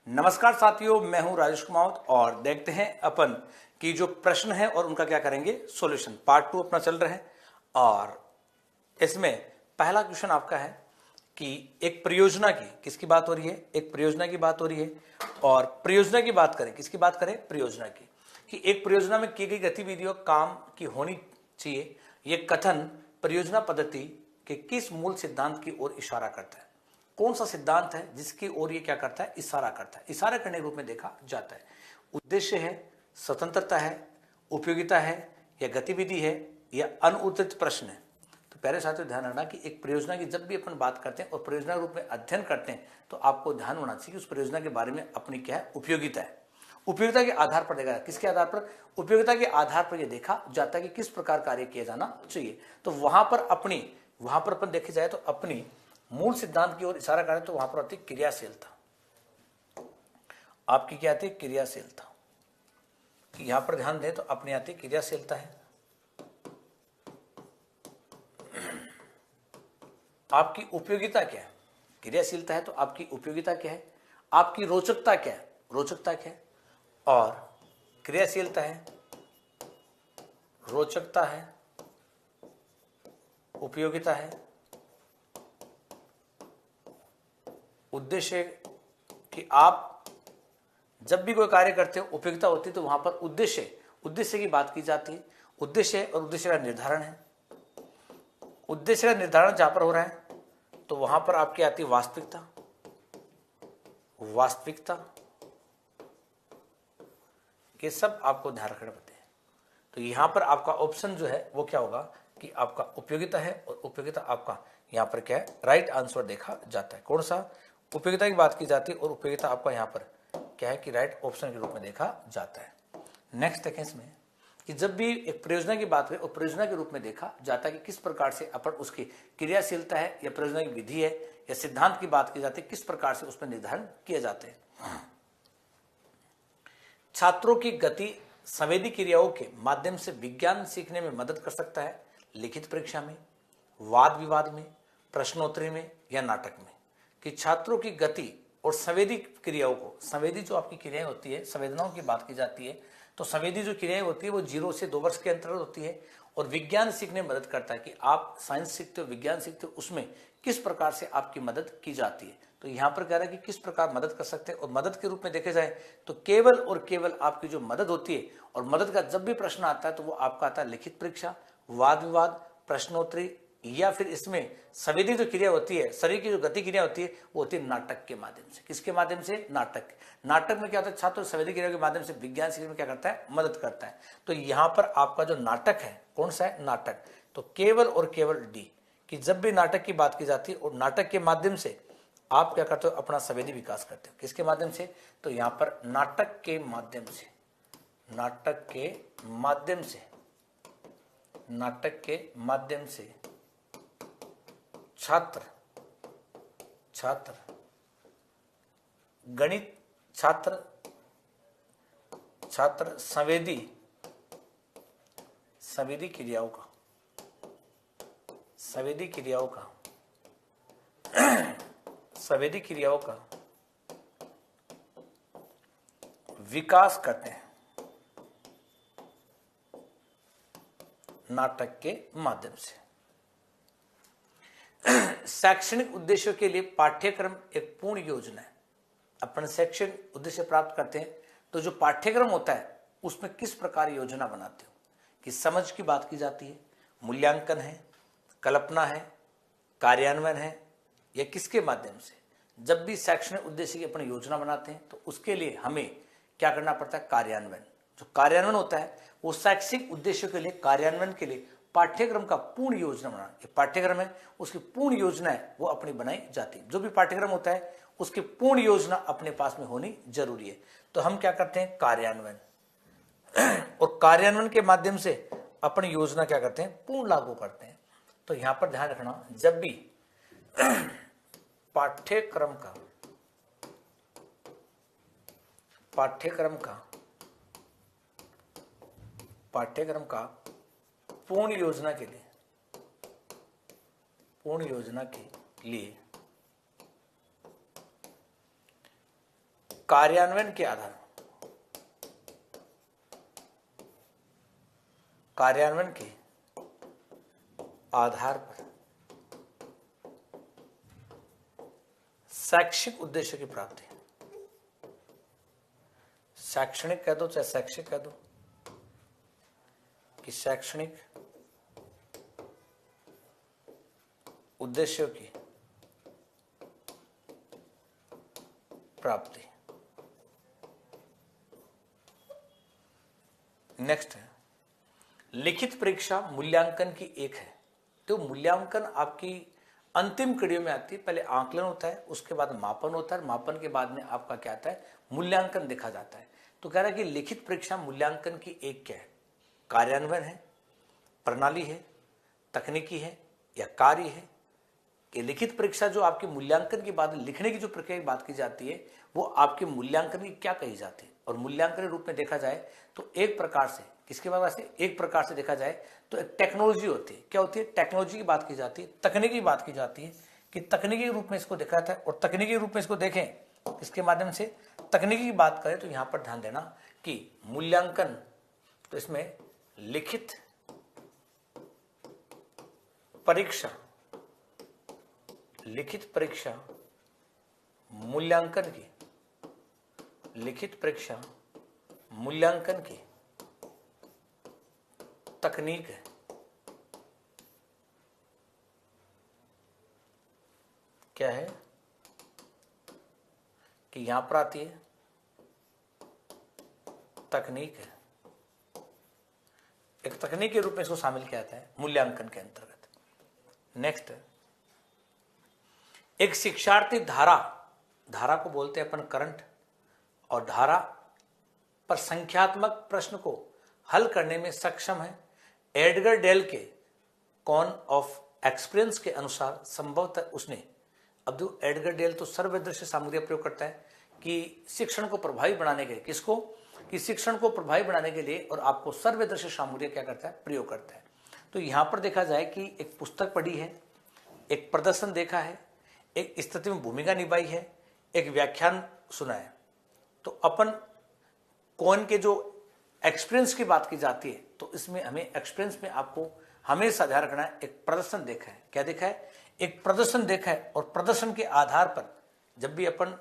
नमस्कार साथियों, मैं हूं राजेश कुमार और देखते हैं अपन की जो प्रश्न है और उनका क्या करेंगे सॉल्यूशन। पार्ट 2 अपना चल रहा है और इसमें पहला क्वेश्चन आपका है कि एक परियोजना की किसकी बात हो रही है, एक परियोजना की बात हो रही है और परियोजना की बात करें, किसकी बात करें, परियोजना की, कि एक परियोजना में की गई गतिविधियों काम की होनी चाहिए। यह कथन परियोजना पद्धति के किस मूल सिद्धांत की ओर इशारा करता है? कौन सा सिद्धांत है जिसकी ओर ये क्या करता है, इशारा करता है? इशारा करने के रूप में देखा जाता है। उद्देश्य है, स्वतंत्रता है, उपयोगिता है या गतिविधि है या अनुत्तरित प्रश्न है? तो पहले साथियों ध्यान रखना कि एक परियोजना की जब भी अपन बात करते हैं और परियोजना के रूप में अध्ययन करते हैं तो आपको ध्यान होना चाहिए कि उस परियोजना के बारे में अपनी क्या है, उपयोगिता है। उपयोगिता के आधार पर देखा, किसके आधार पर? उपयोगिता के आधार पर यह देखा जाता है कि किस प्रकार कार्य किया जाना चाहिए। तो वहां पर अपन देखे जाए तो अपनी मूल सिद्धांत की ओर इशारा करें तो वहां पर आती क्रियाशीलता। आपकी क्या आती है? क्रियाशीलता। यहां पर ध्यान दें तो अपनी आती क्रियाशीलता है। आपकी उपयोगिता क्या है? क्रियाशीलता है तो आपकी उपयोगिता क्या है? आपकी रोचकता क्या है? रोचकता क्या है? और क्रियाशीलता है, रोचकता है, उपयोगिता है, उद्देश्य कि आप जब भी कोई कार्य करते हो उपयोगिता होती है तो वहां पर उद्देश्य की बात की जाती है। उद्देश्य और उद्देश्य का निर्धारण है। उद्देश्य का निर्धारण जहां पर हो रहा है तो वहां पर आपकी आती है वास्तविकता। ये सब आपको ध्यान रखना पड़ते हैं। तो यहां पर आपका ऑप्शन जो है वो क्या होगा कि आपका उपयोगिता है और उपयोगिता आपका यहां पर क्या है, राइट आंसर देखा जाता है। कौन सा? उपयोगिता की बात की जाती है और उपयोगिता आपका यहां पर क्या है कि राइट ऑप्शन के रूप में देखा जाता है। नेक्स्ट देखें इसमें कि जब भी एक परियोजना की बात हुई और परियोजना के रूप में देखा जाता है कि किस प्रकार से अपन उसकी क्रियाशीलता है या परियोजना की विधि है या सिद्धांत की बात की जाती है, किस प्रकार से उसमें निर्धारण किए जाते हैं। छात्रों की गति संवेदी क्रियाओं के माध्यम से विज्ञान सीखने में मदद कर सकता है। लिखित परीक्षा में, वाद विवाद में, प्रश्नोत्तरी में या नाटक में। कि छात्रों की गति और संवेदी क्रियाओं को, संवेदी जो आपकी क्रियाएं होती है, संवेदनाओं की बात की जाती है तो संवेदी जो क्रियाएं होती है वो 0 से 2 वर्ष के अंतर्गत होती है और विज्ञान सीखने में मदद करता है कि आप साइंस सीखते हो, विज्ञान सीखते हो, उसमें किस प्रकार से आपकी मदद की जाती है। तो यहां पर कह रहा है कि किस प्रकार मदद कर सकते हैं और मदद के रूप में देखे जाए तो केवल और केवल आपकी जो मदद होती है और मदद का जब भी प्रश्न आता है तो वो आपका आता है लिखित परीक्षा, वाद विवाद, प्रश्नोत्तरी या फिर इसमें संवेदी जो क्रिया होती है, शरीर की जो गति क्रिया होती है वो होती है नाटक के माध्यम से। किसके माध्यम से? नाटक में क्या होता है, छात्र संवेदी क्रिया के माध्यम से विज्ञान सीखने में क्या करता है, मदद करता है। तो यहां पर आपका जो नाटक है कौन सा है? नाटक। तो केवल और केवल डी, कि जब भी नाटक की बात की जाती है और नाटक के माध्यम से आप क्या करते हो, अपना संवेदी विकास करते हो। किसके माध्यम से? तो यहां पर नाटक के माध्यम से, नाटक के माध्यम से छात्र गणित छात्र संवेदी क्रियाओं का विकास करते हैं नाटक के माध्यम से। शैक्षणिक उद्देश्यों के लिए पाठ्यक्रम एक पूर्ण योजना है। अपन शैक्षणिक उद्देश्य प्राप्त करते हैं तो जो पाठ्यक्रम होता है उसमें किस प्रकार योजना बनाते हो, कि समझ की बात की जाती है, मूल्यांकन है, कल्पना है, कार्यान्वयन है या किसके माध्यम से? जब भी शैक्षणिक उद्देश्य की अपन योजना बनाते हैं तो उसके लिए हमें क्या करना पड़ता है? कार्यान्वयन। जो कार्यान्वयन होता है वो शैक्षिक उद्देश्यों के लिए, कार्यान्वयन के लिए पाठ्यक्रम का पूर्ण योजना बनाना। ये पाठ्यक्रम है उसकी पूर्ण योजना है वो अपनी बनाई जाती है। जो भी पाठ्यक्रम होता है उसकी पूर्ण योजना अपने पास में होनी जरूरी है। तो हम क्या करते हैं? कार्यान्वयन। और कार्यान्वयन के माध्यम से अपनी योजना क्या करते हैं? पूर्ण लागू करते हैं। तो यहां पर ध्यान रखना, जब भी पाठ्यक्रम का पूर्ण योजना के लिए कार्यान्वयन के आधार पर शैक्षिक उद्देश्य की प्राप्ति, शैक्षणिक कह दो चाहे शैक्षिक कह दो, कि शैक्षणिक उद्देश्यों की प्राप्ति। नेक्स्ट है लिखित परीक्षा मूल्यांकन की एक है। तो मूल्यांकन आपकी अंतिम कड़ियों में आती है। पहले आकलन होता है, उसके बाद मापन होता है, मापन के बाद में आपका क्या आता है, मूल्यांकन देखा जाता है। तो कह रहा है कि लिखित परीक्षा मूल्यांकन की एक क्या है, कार्यान्वयन है, प्रणाली है, तकनीकी है या कार्य है। कि लिखित परीक्षा जो आपके मूल्यांकन के बाद लिखने की जो प्रक्रिया की बात की जाती है वो आपके मूल्यांकन की क्या कही जाती है। और मूल्यांकन के रूप में देखा जाए तो एक प्रकार से, किसके बाद से, एक प्रकार से देखा जाए तो एक टेक्नोलॉजी होती है। क्या होती है, टेक्नोलॉजी की बात की जाती है, तकनीकी की बात की जाती है कि तकनीकी रूप में इसको देखा जाता है। और तकनीकी रूप में इसको देखें इसके माध्यम से तकनीकी की बात करें तो यहां पर ध्यान देना कि मूल्यांकन, तो इसमें लिखित परीक्षा, लिखित परीक्षा मूल्यांकन की, लिखित परीक्षा मूल्यांकन की तकनीक है। क्या है कि यहां पर आती है तकनीक है, एक तकनीक के रूप में इसको शामिल किया जाता है मूल्यांकन के अंतर्गत। नेक्स्ट, एक शिक्षार्थी धारा को बोलते हैं अपन करंट, और धारा पर संख्यात्मक प्रश्न को हल करने में सक्षम है। एडगर डेल के कॉन ऑफ एक्सपीरियंस के अनुसार संभवतः उसने, अब जो एडगर डेल तो सर्वदृश्य सामग्री का प्रयोग करता है कि शिक्षण को प्रभावी बनाने के लिए, किसको, कि शिक्षण को प्रभावी बनाने के लिए और आपको सर्वदृश्य सामग्री क्या करता है, प्रयोग करता है। तो यहां पर देखा जाए कि एक पुस्तक पढ़ी है, एक प्रदर्शन देखा है, एक स्थिति में भूमिका निभाई है, एक व्याख्यान सुना है। तो अपन कौन के जो एक्सपीरियंस की बात की जाती है तो इसमें हमें एक्सपीरियंस में आपको हमेशा ध्यान रखना है, एक प्रदर्शन देखा है। क्या देखा है, एक प्रदर्शन देखा है। और प्रदर्शन के आधार पर जब भी अपन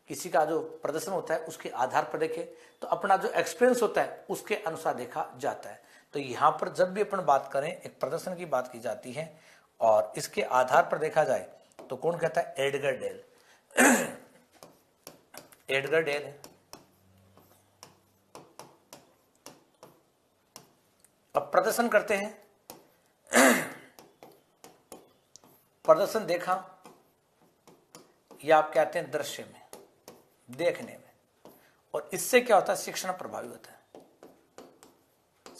किसी का जो प्रदर्शन होता है उसके आधार पर देखें तो अपना जो एक्सपीरियंस होता है उसके अनुसार देखा जाता है। तो यहां पर जब भी अपन बात करें एक प्रदर्शन की बात की जाती है और इसके आधार पर देखा जाए तो कौन कहता है, एडगर डेल। एडगर डेल है। अब प्रदर्शन करते हैं, प्रदर्शन देखा या आप कहते हैं दृश्य में, देखने में, और इससे क्या होता है, शिक्षण प्रभावी होता है,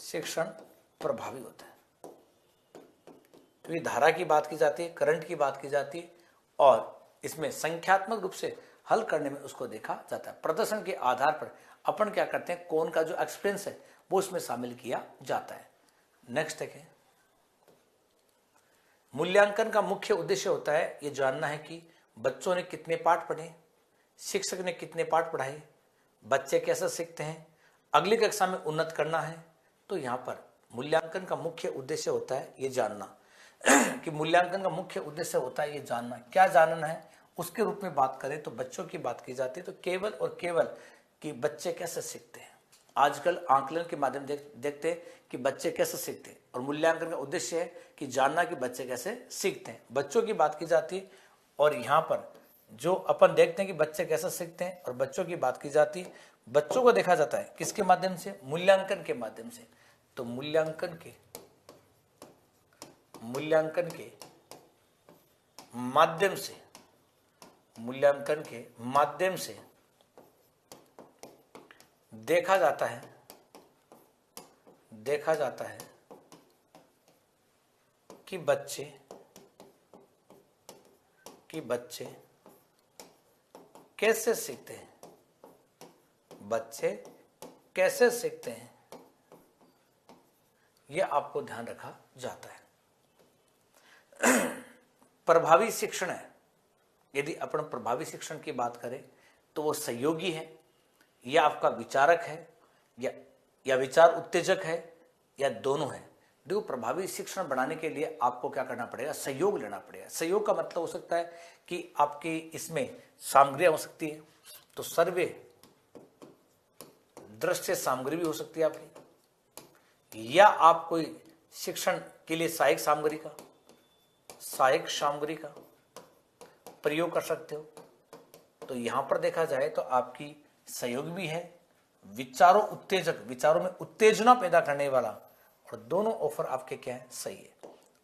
शिक्षण प्रभावी होता है। तो ये धारा की बात की जाती है, करंट की बात की जाती है और इसमें संख्यात्मक रूप से हल करने में उसको देखा जाता है। प्रदर्शन के आधार पर अपन क्या करते हैं, कौन का जो एक्सपीरियंस है वो उसमें शामिल किया जाता है। नेक्स्ट है, मूल्यांकन का मुख्य उद्देश्य होता है ये जानना है कि बच्चों ने कितने पाठ पढ़े, शिक्षक ने कितने पाठ पढ़ाए, बच्चे कैसे सीखते हैं, अगली कक्षा में उन्नत करना है। तो यहाँ पर मूल्यांकन का मुख्य उद्देश्य होता है ये जानना कि मूल्यांकन का मुख्य उद्देश्य होता है ये जानना, क्या जानना है उसके रूप में बात करें तो बच्चों की बात की जाती है तो केवल और केवल कि बच्चे कैसे सीखते हैं। आजकल आकलन के माध्यम देखते हैं कि बच्चे कैसे सीखते हैं और मूल्यांकन का उद्देश्य है कि जानना कि बच्चे कैसे सीखते हैं, बच्चों की बात की जाती है। और यहाँ पर जो अपन देखते हैं कि बच्चे कैसे सीखते हैं और बच्चों की बात की जाती है, बच्चों को देखा जाता है किसके माध्यम से, मूल्यांकन के माध्यम से। तो मूल्यांकन के माध्यम से, मूल्यांकन के माध्यम से देखा जाता है कि बच्चे कैसे सीखते हैं, बच्चे कैसे सीखते हैं, यह आपको ध्यान रखा जाता है। प्रभावी शिक्षण है, यदि अपन प्रभावी शिक्षण की बात करें तो वो सहयोगी है, या आपका विचारक है, या विचार उत्तेजक है, या दोनों है। देखो, प्रभावी शिक्षण बनाने के लिए आपको क्या करना पड़ेगा, सहयोग लेना पड़ेगा। सहयोग का मतलब हो सकता है कि आपकी इसमें सामग्रियां हो सकती है, तो सर्वे दृश्य सामग्री भी हो सकती है आपकी, या आप कोई शिक्षण के लिए सहायक सामग्री का प्रयोग कर सकते हो। तो यहां पर देखा जाए तो आपकी सहयोग भी है, विचारों में उत्तेजना पैदा करने वाला, और दोनों ऑफर आपके क्या है, सही है।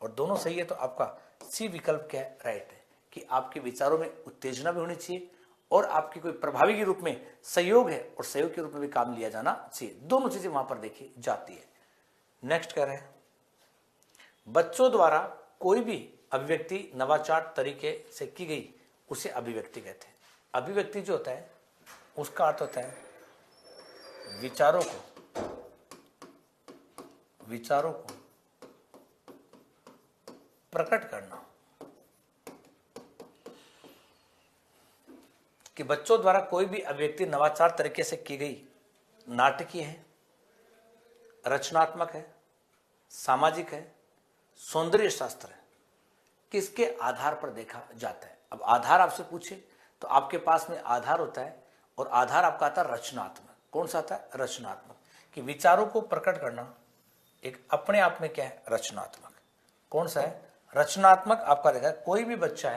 और दोनों सही है तो आपका सी विकल्प क्या है, राइट है, कि आपके विचारों में उत्तेजना भी होनी चाहिए और आपकी कोई प्रभावी के रूप में सहयोग है, और सहयोग के रूप में भी काम लिया जाना चाहिए। दोनों चीजें वहां पर देखी जाती है। नेक्स्ट कह रहे हैं, बच्चों द्वारा कोई भी अभिव्यक्ति नवाचार तरीके से की गई उसे अभिव्यक्ति कहते हैं। अभिव्यक्ति जो होता है उसका अर्थ होता है विचारों को प्रकट करना, कि बच्चों द्वारा कोई भी अभिव्यक्ति नवाचार तरीके से की गई नाटकीय है, रचनात्मक है, सामाजिक है, सौंदर्य शास्त्र है, किसके आधार पर देखा जाता है। अब आधार आपसे पूछे तो आपके पास में आधार होता है, और आधार आपका आता है रचनात्मक। कौन सा आता है, रचनात्मक, कि विचारों को प्रकट करना एक अपने आप में क्या है, रचनात्मक। कौन सा है, रचनात्मक। आपका देखा कोई भी बच्चा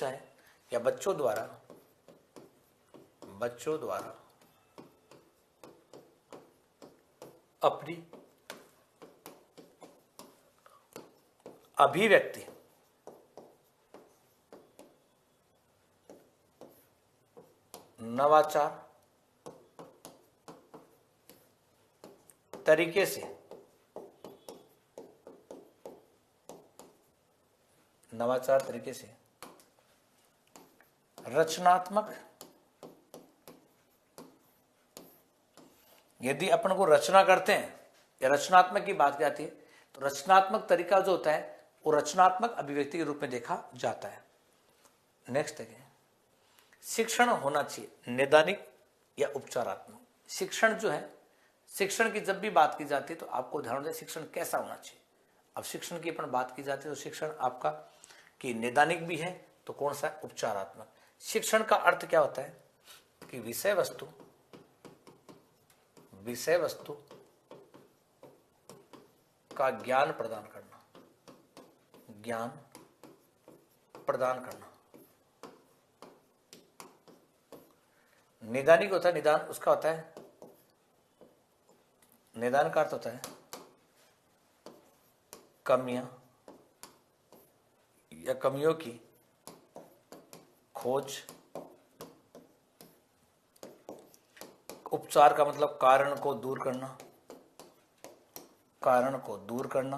है या बच्चों द्वारा अपनी अभिव्यक्ति नवाचार तरीके से रचनात्मक, यदि अपन को रचना करते हैं या रचनात्मक की बात आती है तो रचनात्मक तरीका जो होता है वो रचनात्मक अभिव्यक्ति के रूप में देखा जाता है। नेक्स्ट है, शिक्षण होना चाहिए नैदानिक या उपचारात्मक। शिक्षण जो है, शिक्षण की जब भी बात की जाती है तो आपको ध्यान दें शिक्षण कैसा होना चाहिए। अब शिक्षण की अपन बात की जाती है तो शिक्षण आपका कि नैदानिक भी है तो कौन सा है, उपचारात्मक। शिक्षण का अर्थ क्या होता है कि विषय वस्तु का ज्ञान प्रदान करना। निदानिक होता है, निदान उसका होता है, निदान का अर्थ होता है कमियों की खोज। उपचार का मतलब कारण को दूर करना।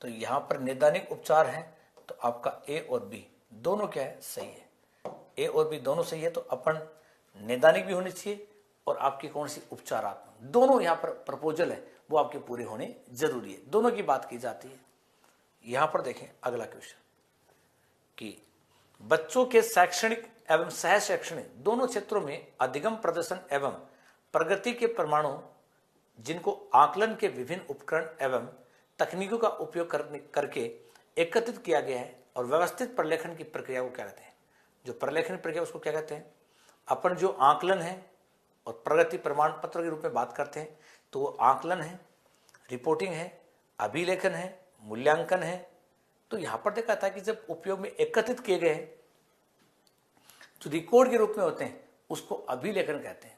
तो यहां पर नैदानिक उपचार है तो आपका ए और बी दोनों क्या है, सही है। ए और बी दोनों सही है तो अपन नैदानिक भी होनी चाहिए और आपकी कौन सी, उपचारात्मक। दोनों यहां पर प्रपोजल है वो आपके पूरे होने जरूरी है, दोनों की बात की जाती है। यहां पर देखें अगला क्वेश्चन कि बच्चों के शैक्षणिक एवं सह शैक्षणिक दोनों क्षेत्रों में अधिगम प्रदर्शन एवं प्रगति के प्रमाणों जिनको आकलन के विभिन्न उपकरण एवं तकनीकों का उपयोग करके एकत्रित किया गया है और व्यवस्थित प्रलेखन की प्रक्रिया को क्या कहते हैं। जो प्रलेखन प्रक्रिया उसको क्या कहते हैं। अपन जो आकलन है और प्रगति प्रमाण पत्र के रूप में बात करते हैं तो वो आकलन है, रिपोर्टिंग है, अभिलेखन है, मूल्यांकन है। तो यहां पर देखा था कि जब उपयोग में एकत्रित किए गए जो रिकॉर्ड के रूप में होते हैं उसको अभिलेखन कहते हैं।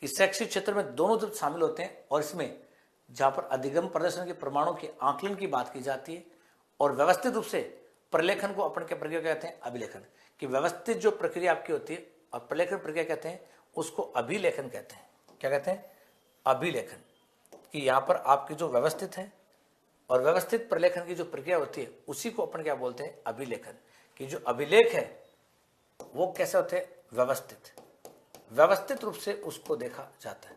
कि शैक्षिक क्षेत्र में दोनों जब शामिल होते हैं और इसमें जहां पर अधिगम प्रदर्शन के प्रमाणों के आकलन की बात की जाती है और व्यवस्थित रूप से प्रलेखन को अपन क्या प्रक्रिया कहते हैं, अभिलेखन। कि व्यवस्थित जो प्रक्रिया आपकी होती है और प्रलेखन प्रक्रिया कहते हैं उसको अभिलेखन कहते हैं। क्या कहते हैं, अभिलेखन। कि यहां पर आपकी जो व्यवस्थित है और व्यवस्थित प्रलेखन की जो प्रक्रिया होती है उसी को अपन क्या बोलते हैं, अभिलेखन। कि जो अभिलेख है वो कैसे होते हैं, व्यवस्थित रूप से उसको देखा जाता है।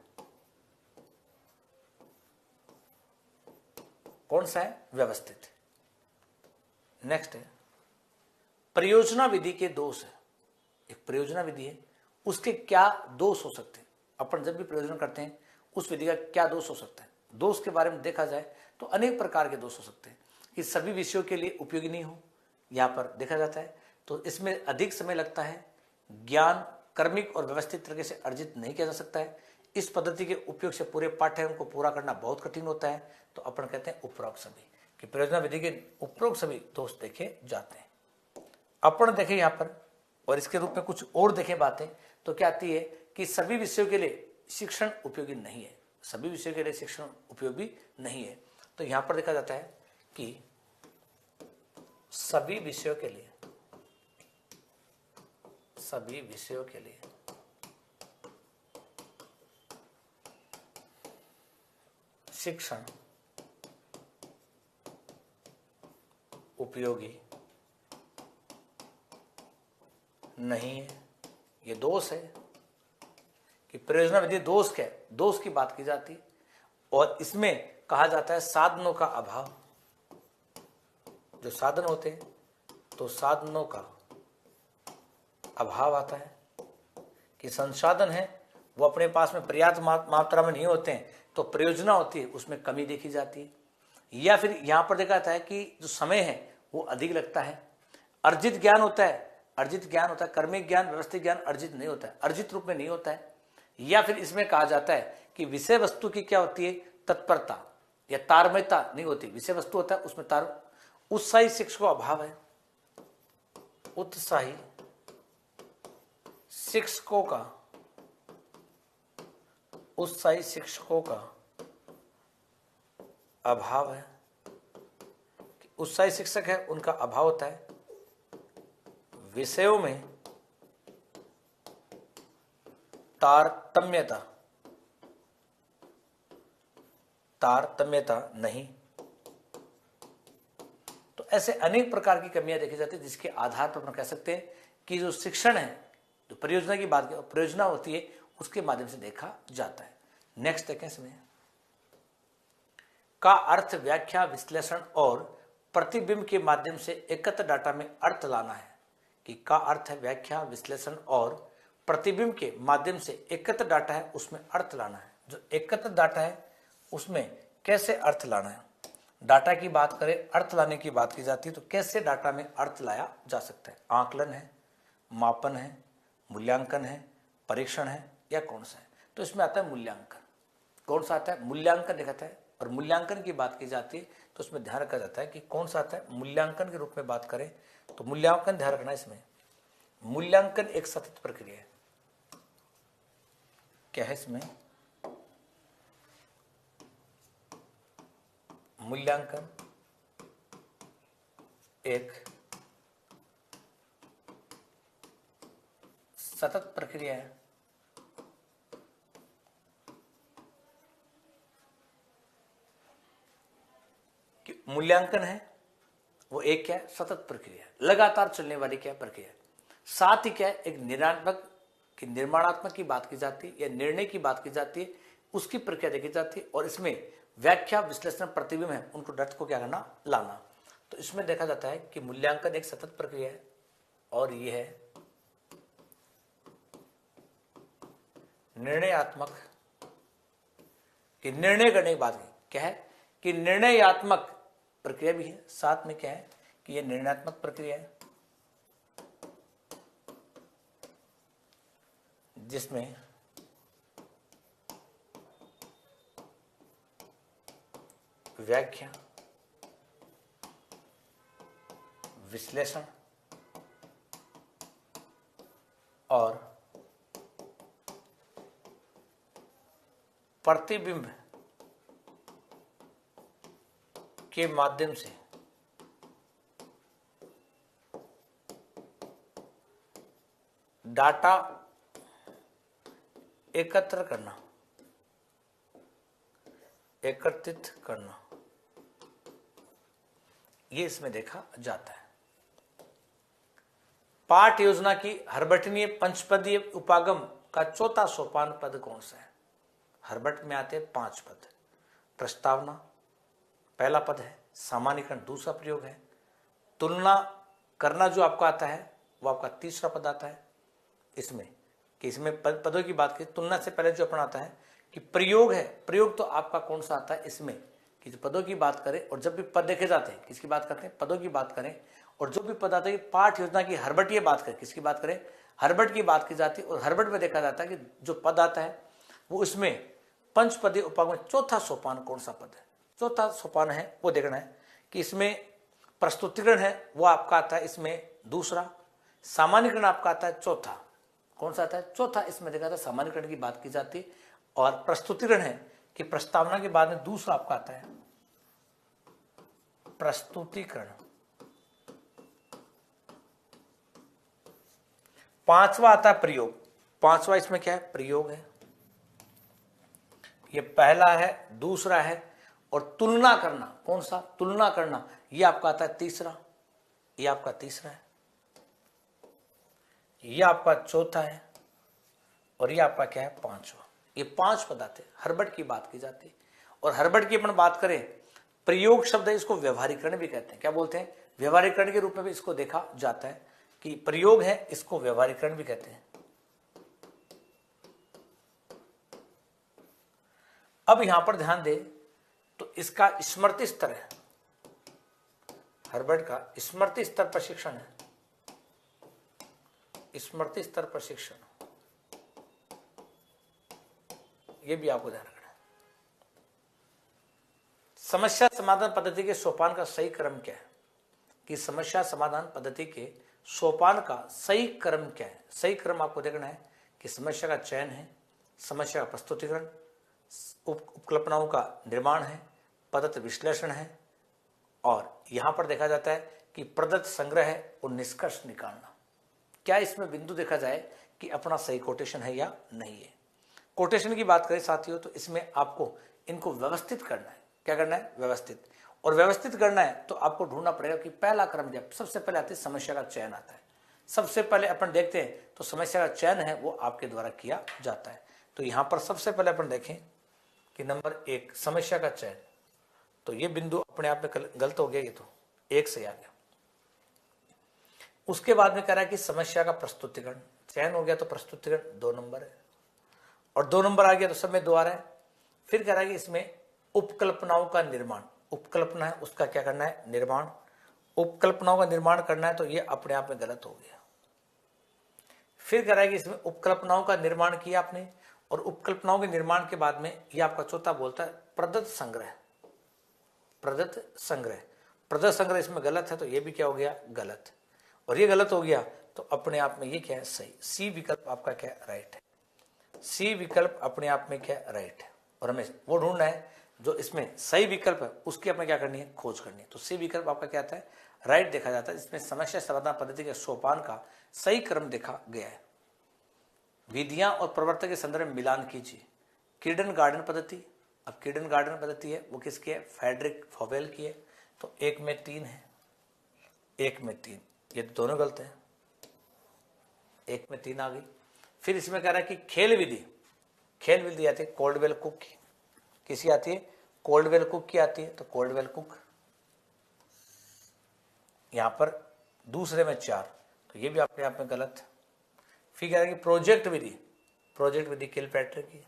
कौन सा है, व्यवस्थित। नेक्स्ट है परियोजना विधि के दोष है। एक परियोजना विधि है उसके क्या दोष हो सकते हैं। अपन जब भी प्रयोजन करते हैं उस विधि का क्या दोष हो सकता है। दोष के बारे में देखा जाए तो अनेक प्रकार के दोष हो सकते हैं कि सभी विषयों के लिए उपयोगी नहीं हो, यहाँ पर देखा जाता है। तो इसमें अधिक समय लगता है, ज्ञान कर्मिक और व्यवस्थित तरीके से अर्जित नहीं किया जा सकता है, इस पद्धति के उपयोग से पूरे पाठ्यक्रम को पूरा करना बहुत कठिन होता है। तो अपन कहते हैं उपरोक्त सभी कि प्रयोजना विधि के उपरोक्त सभी दोष देखे जाते हैं। अपन देखें यहाँ पर और इसके रूप में कुछ और देखें बातें तो क्या आती है कि सभी विषयों के लिए शिक्षण उपयोगी नहीं है, सभी विषयों के लिए शिक्षण उपयोगी नहीं है। तो यहां पर देखा जाता है कि सभी विषयों के लिए शिक्षण उपयोगी नहीं है। ये दोष है कि प्रयोजना विधि दोष क्या है, दोष की बात की जाती है और इसमें कहा जाता है साधनों का अभाव। जो साधन होते हैं तो साधनों का अभाव आता है कि संसाधन है वो अपने पास में पर्याप्त मात्रा में नहीं होते हैं, तो प्रयोजना होती है उसमें कमी देखी जाती है। या फिर यहां पर देखा जाता है कि जो समय है वो अधिक लगता है। अर्जित ज्ञान होता है कर्मिक ज्ञान व्यवस्थित ज्ञान अर्जित नहीं होता है, अर्जित रूप में नहीं होता है। या फिर इसमें कहा जाता है कि विषय वस्तु की क्या होती है, तत्परता या तारमयता नहीं होती। विषय वस्तु होता है उसमें उत्साही शिक्षकों का अभाव है, उत्साही शिक्षकों का अभाव है। उत्साही शिक्षक है उनका अभाव होता है। विषयों में तारतम्यता नहीं। तो ऐसे अनेक प्रकार की कमियां देखी जाती है जिसके आधार पर हम कह सकते हैं कि जो शिक्षण है, जो परियोजना की बात परियोजना होती है उसके माध्यम से देखा जाता है। नेक्स्ट देखें इसमें का अर्थ व्याख्या विश्लेषण और प्रतिबिंब के माध्यम से एकत्र डाटा में अर्थ लाना है। कि का अर्थ है व्याख्या विश्लेषण और प्रतिबिंब के माध्यम से एकत्र डाटा है उसमें अर्थ लाना है। जो एकत्र डाटा है उसमें कैसे अर्थ लाना है। डाटा की बात करें, अर्थ लाने की बात की जाती है तो कैसे डाटा में अर्थ लाया जा सकता है। आकलन है, मापन है, मूल्यांकन है, परीक्षण है या कौन सा है। तो इसमें आता है मूल्यांकन। कौन सा आता है, मूल्यांकन दिखाता है। और मूल्यांकन की बात की जाती है तो उसमें ध्यान रखा जाता है कि कौन सा आता है। मूल्यांकन के रूप में बात करें तो मूल्यांकन ध्यान रखना, इसमें मूल्यांकन एक सतत प्रक्रिया है। क्या है इसमें, मूल्यांकन एक सतत प्रक्रिया है। कि मूल्यांकन है वो एक क्या है, सतत प्रक्रिया, लगातार चलने वाली क्या प्रक्रिया। साथ ही क्या है, एक निर्माणात्मक की बात की जाती है या निर्णय की बात की जाती है, उसकी प्रक्रिया देखी जाती है। और इसमें व्याख्या विश्लेषण प्रतिबिंब है उनको डट को क्या करना, लाना। तो इसमें देखा जाता है कि मूल्यांकन एक सतत प्रक्रिया है और यह है निर्णयात्मक। कि निर्णय करने की बात क्या है कि निर्णयात्मक प्रक्रिया भी है, साथ में क्या है कि यह निर्णयात्मक प्रक्रिया है जिसमें व्याख्या विश्लेषण और प्रतिबिंब के माध्यम से डाटा एकत्रित करना, ये इसमें देखा जाता है। पाठ योजना की हरबटनीय पंचपदीय उपागम का चौथा सोपान पद कौन सा है। हरबट में आते हैं 5 पद। प्रस्तावना पहला पद है, सामान्यीकरण दूसरा प्रयोग है, तुलना करना जो आपका आता है वो आपका तीसरा पद आता है। इसमें कि इसमें पदों की बात करें, तुलना से पहले जो अपन आता है कि प्रयोग है, प्रयोग तो आपका कौन सा आता है इसमें, कि पदों की बात करें और जब भी पद देखे जाते हैं किसकी बात करते हैं, पदों की बात करें। और जो भी पद आता है पाठ योजना की हरबट बात करें, किसकी बात करें, हरबट की बात की जाती है। और हरबट में देखा जाता है कि जो पद आता है वो उसमें पंचपदी उपागम में चौथा सोपान कौन सा पद है, चौथा सोपान है वो देखना है कि इसमें प्रस्तुतिकरण है वो आपका आता है इसमें दूसरा, सामान्यकरण आपका आता है चौथा, कौन सा आता है चौथा, इसमें देखा था सामान्यकरण की बात की जाती है। और प्रस्तुतिकरण है कि प्रस्तावना के बाद में दूसरा आपका आता है प्रस्तुतिकरण। पांचवा आता है प्रयोग, पांचवा इसमें क्या है, प्रयोग है, ये पहला है, दूसरा है। और तुलना करना, कौन सा, तुलना करना, ये आपका आता है तीसरा, ये आपका तीसरा है, ये आपका चौथा है, और ये आपका क्या है पांचवा। ये पांच पद आते हैं, हरबट की बात की जाती है। और हरबट की अपन बात करें, प्रयोग शब्द है, इसको व्यवहारीकरण भी कहते हैं, क्या बोलते हैं, व्यवहारीकरण के रूप में भी इसको देखा जाता है कि प्रयोग है, इसको व्यवहारीकरण भी कहते हैं। अब यहां पर ध्यान दे तो इसका स्मृति स्तर है, हरबट का स्मृति स्तर प्रशिक्षण है, स्मृति स्तर प्रशिक्षण, ये भी आपको ध्यान रखना है। समस्या समाधान पद्धति के सोपान का सही क्रम क्या है, कि समस्या समाधान पद्धति के सोपान का सही क्रम क्या है। सही क्रम आपको देखना है कि समस्या का चयन है, समस्या का प्रस्तुतिकरण, उपकल्पनाओं का निर्माण है, पद्धत विश्लेषण है, और यहां पर देखा जाता है कि प्रदत्त संग्रह है और निष्कर्ष निकालना। क्या इसमें बिंदु देखा जाए कि अपना सही कोटेशन है या नहीं है। कोटेशन की बात करें साथियों तो इसमें आपको इनको व्यवस्थित करना है, क्या करना है, व्यवस्थित। और व्यवस्थित करना है तो आपको ढूंढना पड़ेगा कि पहला क्रम जब सबसे पहले आती है समस्या का चयन आता है, सबसे पहले अपन देखते हैं तो समस्या का चयन है वो आपके द्वारा किया जाता है। तो यहां पर सबसे पहले अपन देखें कि नंबर 1 समस्या का चयन, तो ये बिंदु अपने आप में गलत हो गया, ये तो 1 से आ गया। उसके बाद में कह रहा है कि समस्या का प्रस्तुतिकरण, चयन हो गया तो प्रस्तुतिकरण 2 नंबर है, और 2 नंबर आ गया तो सब में 2 आ रहा है। फिर कह रहा है कि इसमें उपकल्पनाओं का निर्माण, उपकल्पना है उसका क्या करना है, निर्माण, उपकल्पनाओं का निर्माण करना है, तो ये अपने आप में गलत हो गया। फिर कह रहा है कि इसमें उपकल्पनाओं का निर्माण किया आपने, और उपकल्पनाओं के निर्माण के बाद में ये आपका चौथा बोलता है प्रदत्त संग्रह, प्रदत्त संग्रह, प्रदत्त संग्रह इसमें गलत है, तो ये भी क्या हो गया, गलत। और ये गलत हो गया तो अपने आप में ये क्या है, सही। सी विकल्प आपका क्या राइट है, सी विकल्प अपने आप में क्या राइट है। और हमें वो ढूंढना है जो इसमें सही विकल्प है, उसकी अपने क्या करनी है, खोज करनी है। तो सी विकल्प आपका क्या आता है, राइट देखा जाता है। इसमें समस्या समाधान पद्धति के सोपान का सही क्रम देखा गया है। विधियां और प्रवर्तक के संदर्भ में मिलान कीजिए। किर्डन गार्डन पद्धति, अब किर्डन गार्डन पद्धति है वो किसकी है, फ्रेडरिक फॉवेल की है, तो 1 में 3 है, 1 में 3, ये दोनों गलत है, 1 में 3 आ गई। फिर इसमें कह रहा है कि खेल विधि, खेल विधि आती है कोल्डवेल कुक की, किसी आती है, कोल्डवेल कुक की आती है, तो कोल्डवेल कुक, यहां पर दूसरे में 4, तो ये भी अपने आप में गलत। फिर कह रहा है कि प्रोजेक्ट विधि, प्रोजेक्ट विधि किलपैट्रिक की,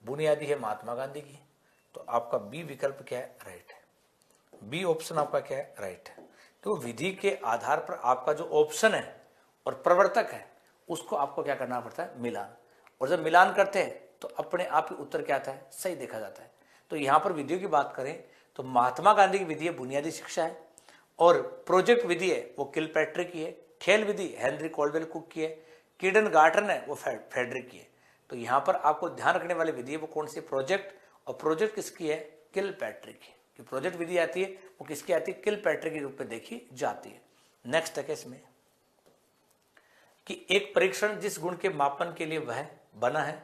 बुनियादी है महात्मा गांधी की, तो आपका बी विकल्प क्या है, राइट है। बी ऑप्शन आपका क्या है, राइट है। तो विधि के आधार पर आपका जो ऑप्शन है और प्रवर्तक है उसको आपको क्या करना पड़ता है, मिलान। और जब मिलान करते हैं तो अपने आप ही उत्तर क्या आता है, सही देखा जाता है। तो यहां पर विधियों की बात करें तो महात्मा गांधी की विधि है बुनियादी शिक्षा है, और प्रोजेक्ट विधि है वो किलपैट्रिक की है, खेल विधि हेनरी कोल्डवेल कुक की है, किर्डन गार्डन है वो फ्रेडरिक की है। तो यहां पर आपको ध्यान रखने वाली विधि है वो कौन सी, प्रोजेक्ट, और प्रोजेक्ट किसकी है, किलपैट्रिक की। कि प्रोजेक्ट विधि आती है वो किसकी आती है, किलपैट्रिक के रूप में देखी जाती है। नेक्स्ट है इसमें कि एक परीक्षण जिस गुण के मापन के लिए वह बना है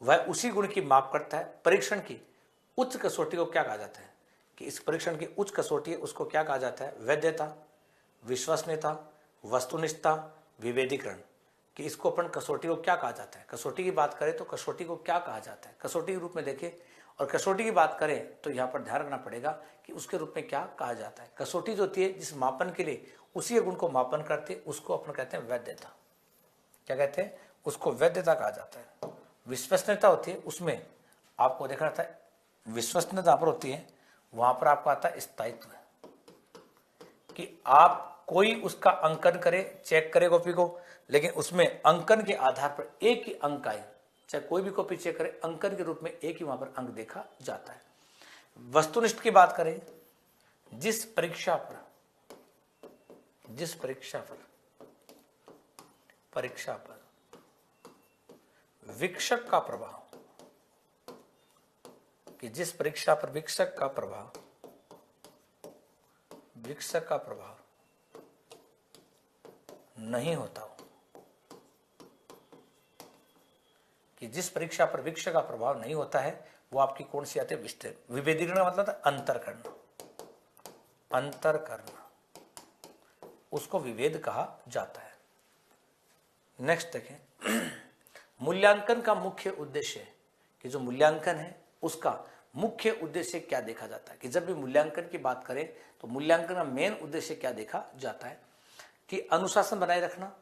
वह उसी गुण की माप करता है। परीक्षण की उच्च कसौटी को क्या कहा जाता है, कि इस परीक्षण की उच्च कसौटी है उसको क्या कहा जाता है, वैधता, विश्वसनीयता, वस्तुनिष्ठता, विभेदीकरण। कि इसको अपन कसौटी को क्या कहा जाता है, कसौटी की बात करें तो कसौटी को क्या कहा जाता है, कसौटी के रूप में देखें। और कसौटी की बात करें तो यहाँ पर ध्यान रखना पड़ेगा कि उसके रूप में क्या कहा जाता है। कसौटी जो होती है जिस मापन के लिए उसी गुण को मापन करते उसको अपन कहते हैं वैधता। क्या कहते हैं, उसको वैधता कहा जाता है। विश्वसनीयता होती है, उसमें आपको देखना रहता है, विश्वसनीयता पर होती है, वहां पर आपको आता है स्थायित्व, कि आप कोई उसका अंकन करे, चेक करे कॉपी को, लेकिन उसमें अंकन के आधार पर एक ही अंक आए, चाहे कोई भी कॉपी चेक करे, अंकन के रूप में एक ही वहां पर अंक देखा जाता है। वस्तुनिष्ठ की बात करें, जिस परीक्षा पर विक्षक का प्रभाव, कि जिस परीक्षा पर विक्षक का प्रभाव नहीं होता हो, कि जिस परीक्षा पर विक्षक का प्रभाव नहीं होता है, वो आपकी कौन सी आती है? विस्तृत। विभेदीकरण का मतलब था अंतर करना, उसको विभेद कहा जाता है। नेक्स्ट देखें, मूल्यांकन का मुख्य उद्देश्य, कि जो मूल्यांकन है उसका मुख्य उद्देश्य क्या देखा जाता है। कि जब भी मूल्यांकन की बात करें तो मूल्यांकन का मेन उद्देश्य क्या देखा जाता है, कि अनुशासन बनाए रखना,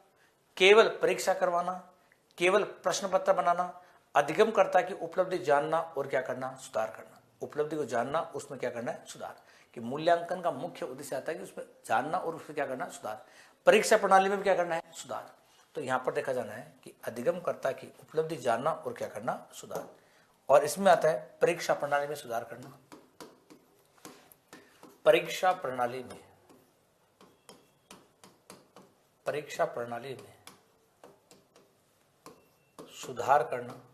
केवल परीक्षा करवाना, केवल प्रश्न पत्र बनाना, अधिगमकर्ता की उपलब्धि जानना और क्या करना? सुधार करना। उपलब्धि को जानना, उसमें क्या करना है? सुधार। कि मूल्यांकन का मुख्य उद्देश्य आता है कि उसमें जानना और उसमें क्या करना? सुधार। परीक्षा प्रणाली में भी क्या करना है? सुधार। तो यहां पर देखा जाना है कि अधिगमकर्ता की उपलब्धि जानना और क्या करना? सुधार। और इसमें आता है परीक्षा प्रणाली में सुधार करना। परीक्षा प्रणाली में सुधार करना,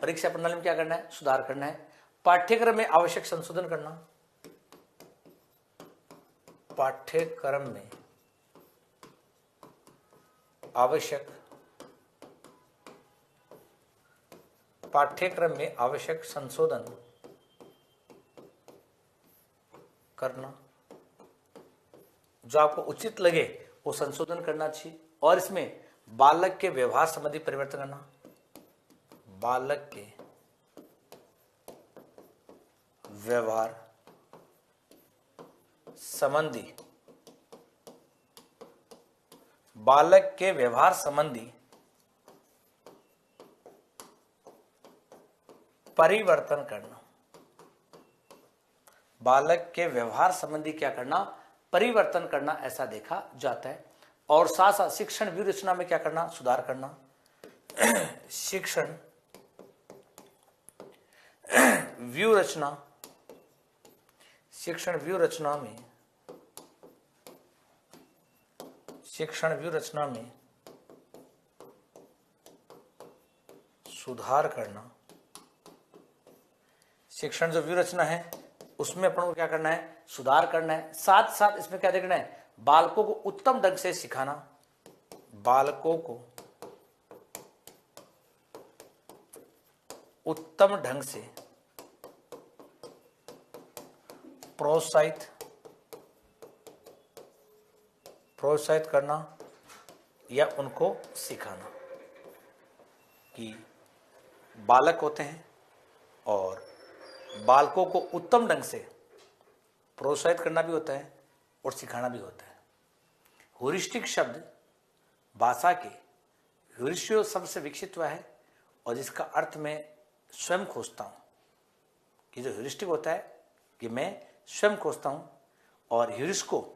परीक्षा प्रणाली में क्या करना है? सुधार करना है। पाठ्यक्रम में आवश्यक संशोधन करना, पाठ्यक्रम में आवश्यक संशोधन करना, जो आपको उचित लगे वो संशोधन करना चाहिए। और इसमें बालक के व्यवहार संबंधी परिवर्तन करना, बालक के व्यवहार संबंधी परिवर्तन करना। बालक के व्यवहार संबंधी क्या करना? परिवर्तन करना, ऐसा देखा जाता है। और साथ साथ शिक्षण व्यूह रचना में क्या करना? सुधार करना। शिक्षण व्यूह रचना में सुधार करना। शिक्षण जो व्यूह रचना है उसमें अपन को क्या करना है? सुधार करना है। साथ साथ इसमें क्या देखना है? बालकों को उत्तम ढंग से सिखाना, बालकों को उत्तम ढंग से प्रोत्साहित करना या उनको सिखाना। कि बालक होते हैं और बालकों को उत्तम ढंग से प्रोत्साहित करना भी होता है और सिखाना भी होता है। ह्यूरिस्टिक शब्द भाषा के ह्यूरिस्टिक शब्द से विकसित हुआ है और जिसका अर्थ मैं स्वयं खोजता हूं। कि जो ह्यूरिस्टिक होता है कि मैं स्वयं खोजता हूं, और ह्यूरिस्को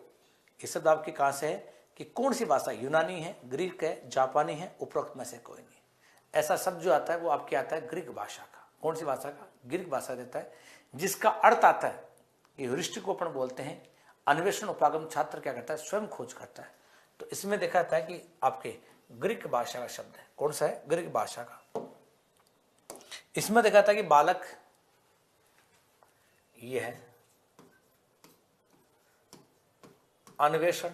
ये शब्द आपके कहां से है? कि कौन सी भाषा, यूनानी है, ग्रीक है, जापानी है, उपरोक्त में से कोई नहीं। ऐसा शब्द जो आता है वो आपके आता है ग्रीक भाषा का। कौन सी भाषा का? ग्रीक भाषा देता है, जिसका अर्थ आता है कि ह्यूरिस्टिक को अपन बोलते हैं अन्वेषण उपागम, छात्र क्या करता है? स्वयं खोज करता है। तो इसमें देखा जाता है कि आपके ग्रीक भाषा का शब्द है। कौन सा है? ग्रीक भाषा का। इसमें देखा था कि बालक ये है अन्वेषण,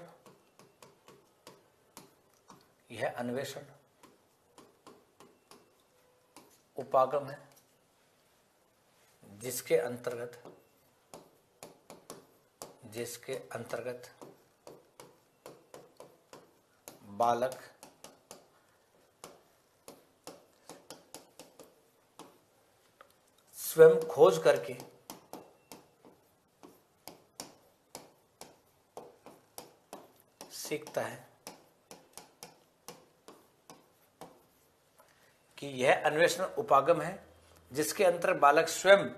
यह अन्वेषण उपागम है, जिसके अंतर्गत बालक स्वयं खोज करके सीखता है कि यह अन्वेषण उपागम है जिसके अंतर बालक स्वयं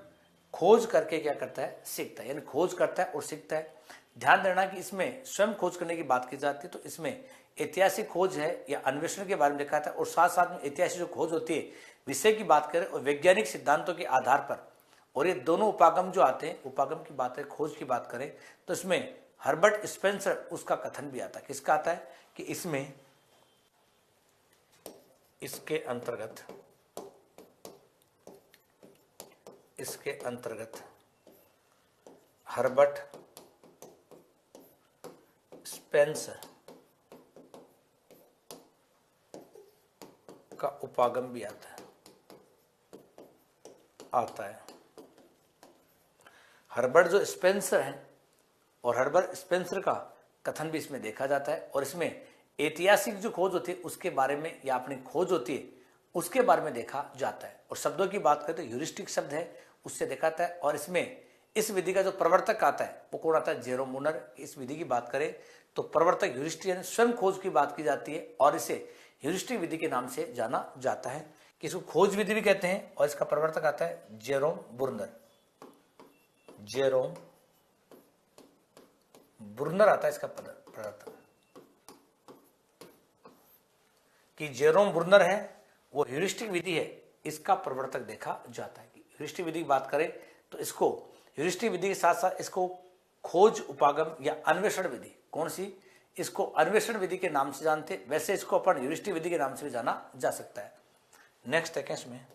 खोज करके क्या करता है, सीखता है। यानी खोज करता है और सीखता है। ध्यान देना कि इसमें स्वयं खोज करने की बात की जाती है, तो इसमें ऐतिहासिक खोज है या अन्वेषण के बारे में लिखा था, और साथ साथ में ऐतिहासिक जो खोज होती है विषय की बात करें और वैज्ञानिक सिद्धांतों के आधार पर, और ये दोनों उपागम जो आते हैं, उपागम की बात है, खोज की बात करें तो इसमें हर्बर्ट स्पेंसर उसका कथन भी आता है। किसका आता है कि इसमें इसके अंतर्गत हर्बर्ट स्पेंसर का उपागम भी आता है। हर्बर्ट जो स्पेंसर हैं और हर्बर्ट स्पेंसर का कथन भी इसमें देखा जाता है, और इसमें ऐतिहासिक जो खोज होती है उसके बारे में या अपनी खोज होती है उसके बारे में देखा जाता है। और शब्दों की बात करें तो ह्यूरिस्टिक शब्द है, उससे दिखाता है। और इसमें इस विधि का जो प्रवर्तक आता है वो कौन आता है, जेरोम मुनर। इस विधि की बात करें तो प्रवर्तक ह्यूरिस्टिक स्वयं खोज की बात की जाती है, और इसे ह्यूरिस्टिक विधि के नाम से जाना जाता है, कि इसको खोज विधि भी कहते हैं। और इसका प्रवर्तक आता है जेरोम बुर्नर आता है इसका प्रवर्तक। कि जेरोम बुर्नर है वो ह्यूरिस्टिक विधि है, इसका प्रवर्तक देखा जाता है। ह्यूरिस्टिक विधि की बात करें तो इसको ह्यूरिस्टिक विधि के साथ साथ इसको खोज उपागम या अन्वेषण विधि, कौन सी, इसको अन्वेषण विधि के नाम से जानते, वैसे इसको अपन ह्यूरिस्टिक विधि के नाम से भी जाना जा सकता है। नेक्स्ट है इसमें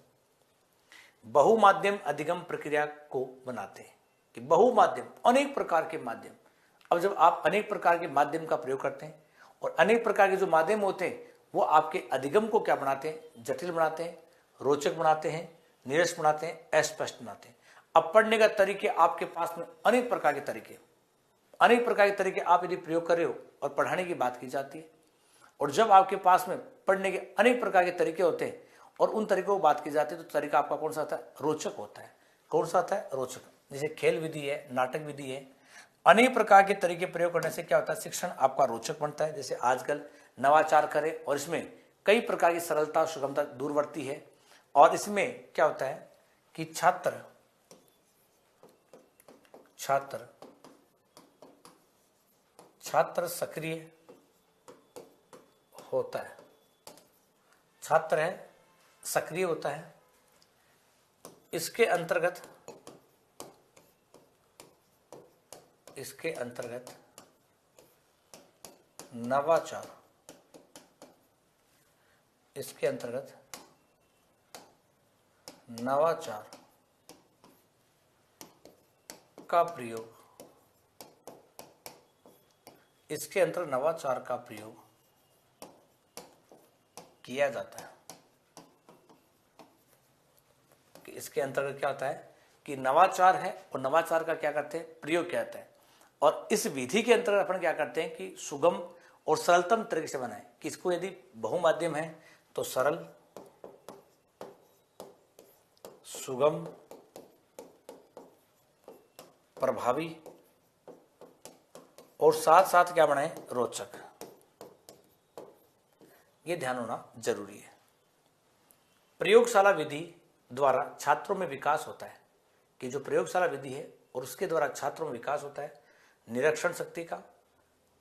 बहुमाध्यम अधिगम प्रक्रिया को बनाते हैं, कि बहुमाध्यम अनेक प्रकार के माध्यम। अब जब आप अनेक प्रकार के माध्यम का प्रयोग करते हैं और अनेक प्रकार के जो माध्यम होते हैं वो आपके अधिगम को क्या बनाते हैं, जटिल बनाते हैं, रोचक बनाते हैं, नीरस बनाते हैं, अस्पष्ट बनाते हैं। अब पढ़ने का तरीके आपके पास में अनेक प्रकार के तरीके आप यदि प्रयोग कर रहे हो और पढ़ाने की बात की जाती है, और जब आपके पास में पढ़ने के अनेक प्रकार के तरीके होते हैं और उन तरीकों की बात की जाती है तो तरीका आपका कौन सा आता है, रोचक होता है। कौन सा आता है, रोचक। जैसे खेल विधि है, नाटक विधि है, अनेक प्रकार के तरीके प्रयोग करने से क्या होता है, शिक्षण आपका रोचक बनता है। जैसे आजकल नवाचार करें और इसमें कई प्रकार की सरलता सुगमता दूरवर्ती है, और इसमें क्या होता है कि छात्र सक्रिय होता है, छात्र है सक्रिय होता है। इसके अंतर्गत नवाचार, का प्रयोग, इसके अंतर्गत नवाचार का प्रयोग किया जाता है। कि इसके अंतर्गत क्या होता है कि नवाचार है और नवाचार का क्या करते हैं, प्रयोग किया जाता है। और इस विधि के अंतर्गत अपन क्या करते हैं कि सुगम और सरलतम तरीके से बनाए, कि इसको यदि बहुमाध्यम है तो सरल, सुगम, प्रभावी और साथ साथ क्या बनाए, रोचक। ये ध्यान होना जरूरी है। प्रयोगशाला विधि द्वारा छात्रों में विकास होता है, कि जो प्रयोगशाला विधि है और उसके द्वारा छात्रों में विकास होता है निरीक्षण शक्ति का,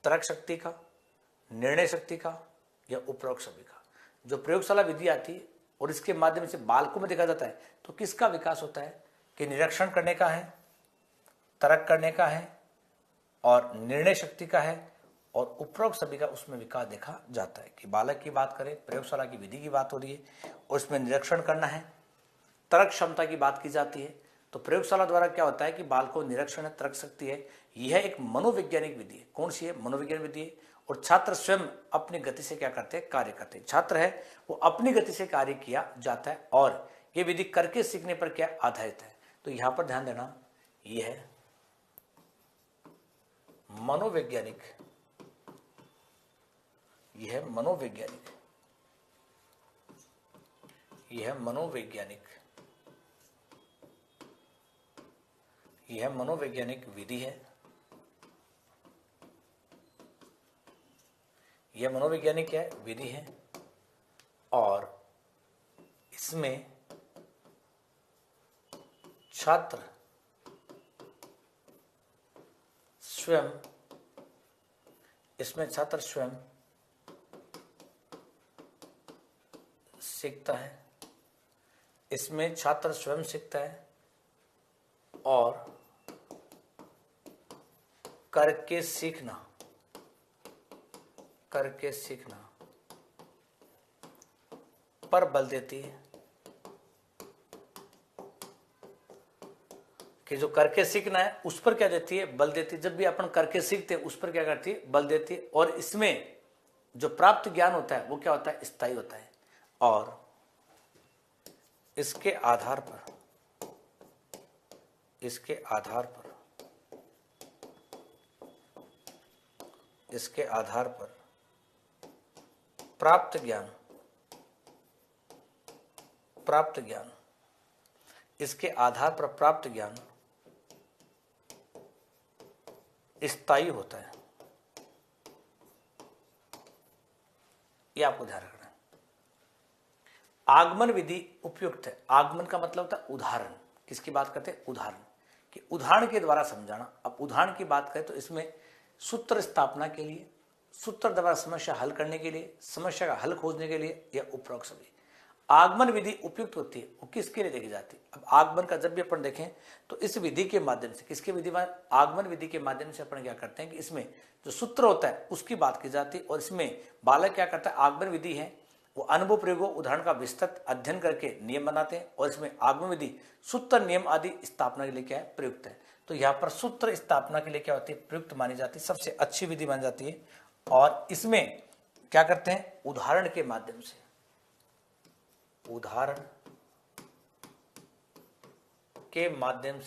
तर्क शक्ति का, निर्णय शक्ति का या उपरोक्त सभी का। जो प्रयोगशाला विधि आती है और इसके माध्यम से बालकों में देखा जाता है तो किसका विकास होता है कि निरीक्षण करने का है, तर्क करने का है और निर्णय शक्ति का है और उपरोक्त सभी का उसमें विकास देखा जाता है। कि बालक की बात करें, प्रयोगशाला की विधि की बात हो रही है और उसमें निरीक्षण करना है, तर्क क्षमता की बात की जाती है। तो प्रयोगशाला द्वारा क्या होता है कि बालकों निरीक्षण है, तर्क शक्ति है। यह एक मनोवैज्ञानिक विधि है। कौन सी है, मनोवैज्ञानिक विधि है। और छात्र स्वयं अपनी गति से क्या करते हैं, कार्य करते हैं। छात्र है वो अपनी गति से कार्य किया जाता है और यह विधि करके सीखने पर क्या आधारित है। तो यहां पर ध्यान देना, यह है मनोवैज्ञानिक, यह मनोवैज्ञानिक विधि है। यह मनोवैज्ञानिक क्या है, विधि है, और इसमें छात्र स्वयं सीखता है, इसमें छात्र स्वयं सीखता है और करके सीखना पर बल देती है, कि जो करके सीखना है उस पर क्या देती है, बल देती है। जब भी अपन करके सीखते हैं उस पर क्या करती है, बल देती है। और इसमें जो प्राप्त ज्ञान होता है वो क्या होता है, स्थायी होता है। और इसके आधार पर प्राप्त ज्ञान स्थायी होता है। यह आपको ध्यान रखना है। आगमन विधि उपयुक्त है। आगमन का मतलब होता है उदाहरण। किसकी बात करते हैं, उदाहरण, कि उदाहरण के द्वारा समझाना। अब उदाहरण की बात करें तो इसमें सूत्र स्थापना के लिए, सूत्र द्वारा समस्या हल करने के लिए, समस्या का हल खोजने के लिए, या उपरोक्त सभी आगमन विधि उपयुक्त होती है। वो किसके लिए देखी जाती है। अब आगमन का जब भी अपन देखें तो इस विधि के माध्यम से, किसके विधि में, आगमन विधि के माध्यम से अपन क्या करते हैं कि इसमें जो सूत्र होता है उसकी बात की जाती है। और इसमें बालक क्या करता है, आगमन विधि है वो अनुभव प्रयोगों उदाहरण का विस्तृत अध्ययन करके नियम बनाते हैं। और इसमें आगमन विधि सूत्र नियम आदि स्थापना के लिए क्या है, प्रयुक्त है। तो यहाँ पर सूत्र स्थापना के लिए क्या होती है, प्रयुक्त मानी जाती है, सबसे अच्छी विधि मानी जाती है। और इसमें क्या करते हैं, उदाहरण के माध्यम से, उदाहरण के माध्यम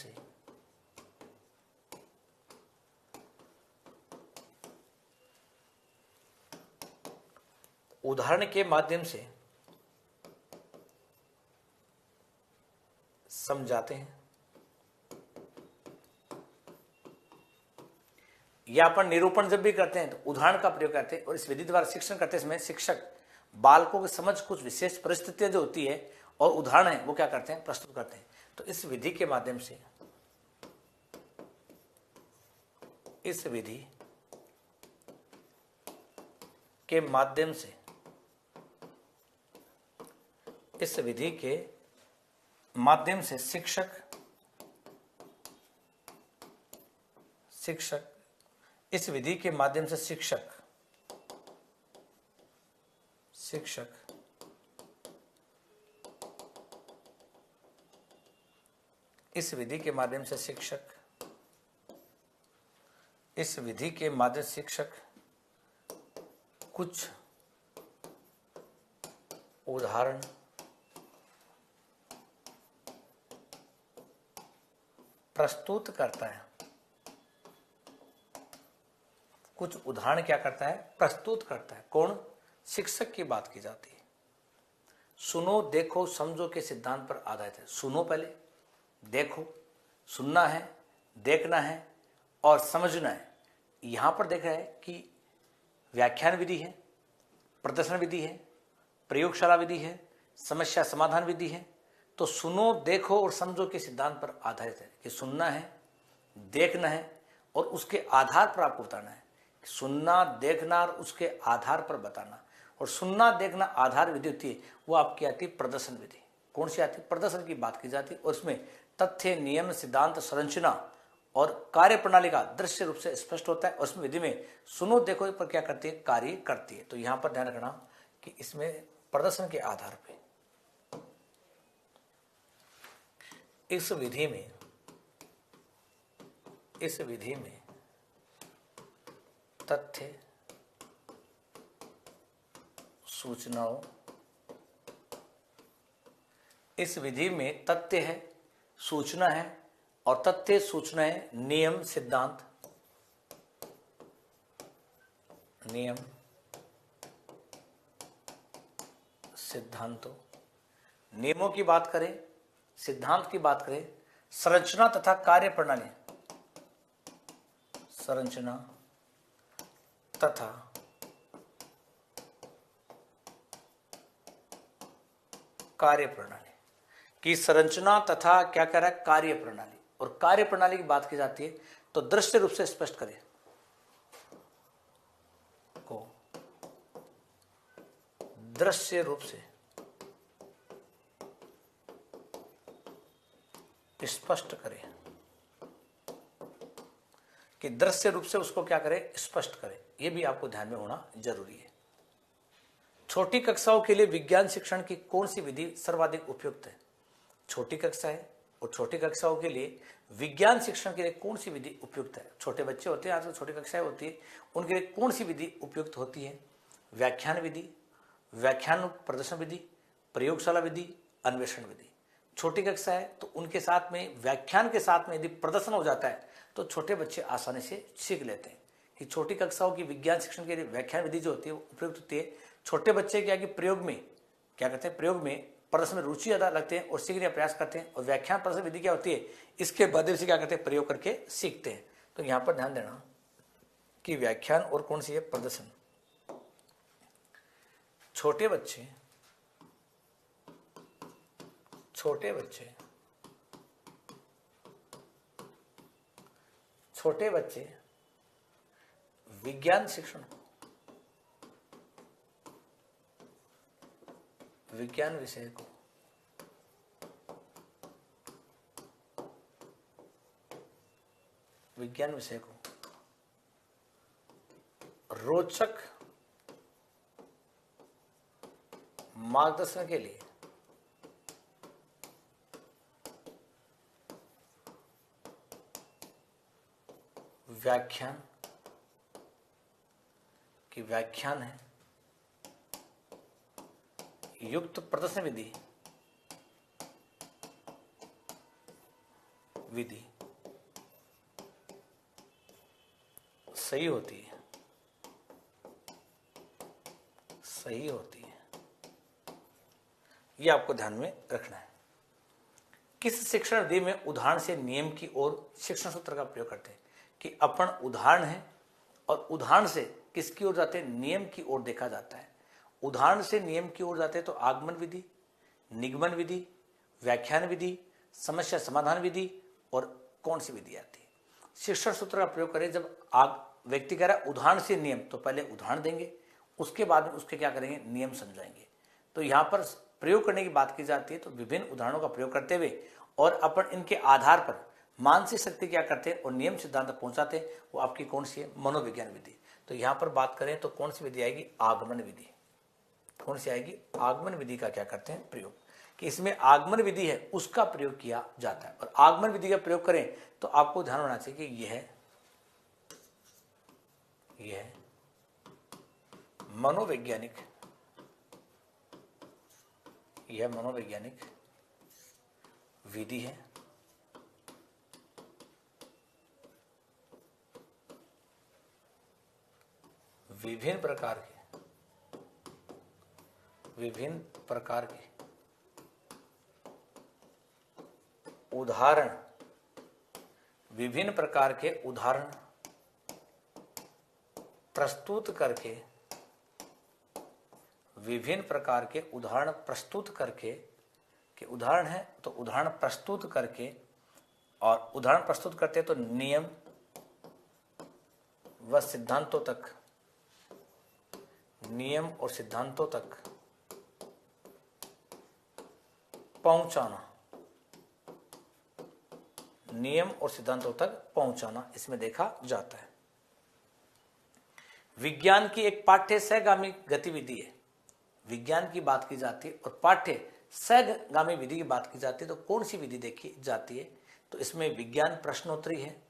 से समझाते हैं। या अपन निरूपण जब भी करते हैं तो उदाहरण का प्रयोग करते हैं। और इस विधि द्वारा शिक्षण करते समय शिक्षक बालकों की समझ कुछ विशेष परिस्थितियां जो होती है और उदाहरण है वो क्या करते हैं, प्रस्तुत करते हैं। तो इस विधि के माध्यम से, इस विधि के माध्यम से शिक्षक इस विधि के माध्यम से शिक्षक इस विधि के माध्यम से शिक्षक कुछ उदाहरण प्रस्तुत करता है। कुछ उदाहरण क्या करता है, प्रस्तुत करता है। कौन, शिक्षक की बात की जाती है। सुनो देखो समझो के सिद्धांत पर आधारित है। सुनो, पहले देखो, सुनना है, देखना है और समझना है। यहां पर देख रहा है कि व्याख्यान विधि है, प्रदर्शन विधि है, प्रयोगशाला विधि है, समस्या समाधान विधि है। तो सुनो देखो और समझो के सिद्धांत पर आधारित है कि सुनना है, देखना है और उसके आधार पर आपको बताना है। सुनना, देखना और उसके आधार पर बताना। और सुनना, देखना, आधार विधि होती है वो आपकी आती है प्रदर्शन विधि। कौन सी आती है, प्रदर्शन की बात की जाती है। और उसमें तथ्य, नियम, सिद्धांत, संरचना और कार्य प्रणाली का दृश्य रूप से स्पष्ट होता है। और उसमें विधि में सुनो देखो पर क्या करती है, कार्य करती है। तो यहां पर ध्यान रखना कि इसमें प्रदर्शन के आधार पर इस विधि में तथ्य, सूचनाओं, इस विधि में तथ्य है, सूचना है और तथ्य, सूचनाएं, नियम, सिद्धांतों, नियमों की बात करें, सिद्धांत की बात करें, संरचना तथा कार्य प्रणाली, संरचना तथा कार्य प्रणाली की संरचना तथा क्या कह रहा है, कार्य प्रणाली। और कार्य प्रणाली की बात की जाती है तो दृश्य रूप से स्पष्ट करें को, दृश्य रूप से स्पष्ट करें, कि दृश्य रूप से उसको क्या करें, स्पष्ट करें। यह भी आपको ध्यान में होना जरूरी है। छोटी कक्षाओं के लिए विज्ञान शिक्षण की कौन सी विधि सर्वाधिक उपयुक्त है? छोटी कक्षा है और छोटी कक्षाओं के लिए विज्ञान शिक्षण के लिए कौन सी विधि उपयुक्त है? छोटे बच्चे होते हैं, आजकल छोटी कक्षाएं होती है, उनके लिए कौन सी विधि उपयुक्त होती है? व्याख्यान विधि, व्याख्यान प्रदर्शन विधि, प्रयोगशाला विधि, अन्वेषण विधि। छोटी कक्षा है तो उनके साथ में व्याख्यान के साथ में यदि प्रदर्शन हो जाता है तो छोटे बच्चे आसानी से सीख लेते हैं। कि छोटी कक्षाओं की विज्ञान शिक्षण के लिए व्याख्यान विधि जो होती है वो उपयुक्त होती है। छोटे बच्चे क्या कि प्रयोग में क्या करते हैं, प्रयोग में प्रदर्शन में रुचि ज्यादा लगते हैं और सीखने का प्रयास करते हैं। और व्याख्यान प्रदर्शन विधि क्या होती है, इसके माध्यम से क्या करते हैं, प्रयोग करके सीखते हैं। तो यहां पर ध्यान देना कि व्याख्यान और कौन सी है, प्रदर्शन। छोटे बच्चे विज्ञान शिक्षण, विज्ञान विषय को रोचक मार्गदर्शन के लिए व्याख्यान है, युक्त प्रदर्शन विधि सही होती है। यह आपको ध्यान में रखना है। किस शिक्षण विधि में उदाहरण से नियम की ओर शिक्षण सूत्र का प्रयोग करते हैं? कि अपन उदाहरण है और उदाहरण से किसकी ओर जाते हैं, नियम की ओर देखा जाता है। उदाहरण से नियम की ओर जाते हैं तो आगमन विधि, निगमन विधि, व्याख्यान विधि, समस्या समाधान विधि और कौन सी विधि आती है? शिक्षण सूत्र का प्रयोग करें जब व्यक्ति कह रहा है उदाहरण से नियम, तो पहले उदाहरण देंगे, उसके बाद में उसके क्या करेंगे, नियम समझाएंगे। तो यहां पर प्रयोग करने की बात की जाती है तो विभिन्न उदाहरणों का प्रयोग करते हुए और अपन इनके आधार पर मानसिक शक्ति क्या करते हैं और नियम सिद्धांत पहुंचाते हैं, वो आपकी कौन सी है, मनोविज्ञान विधि। तो यहां पर बात करें तो कौन सी विधि आएगी, आगमन विधि। कौन सी आएगी, आगमन विधि का क्या करते हैं प्रयोग, कि इसमें आगमन विधि है उसका प्रयोग किया जाता है। और आगमन विधि का प्रयोग करें तो आपको ध्यान होना चाहिए कि यह मनोवैज्ञानिक विधि है। विभिन्न प्रकार के उदाहरण प्रस्तुत करके कि उदाहरण है तो उदाहरण प्रस्तुत करके, और उदाहरण प्रस्तुत करते हैं तो नियम व सिद्धांतों तक, नियम और सिद्धांतों तक पहुंचाना, इसमें देखा जाता है। विज्ञान की एक पाठ्य सहगामी गतिविधि है। विज्ञान की बात की जाती है और पाठ्य सहगामी विधि की बात की जाती है तो कौन सी विधि देखी जाती है? तो इसमें विज्ञान प्रश्नोत्तरी है,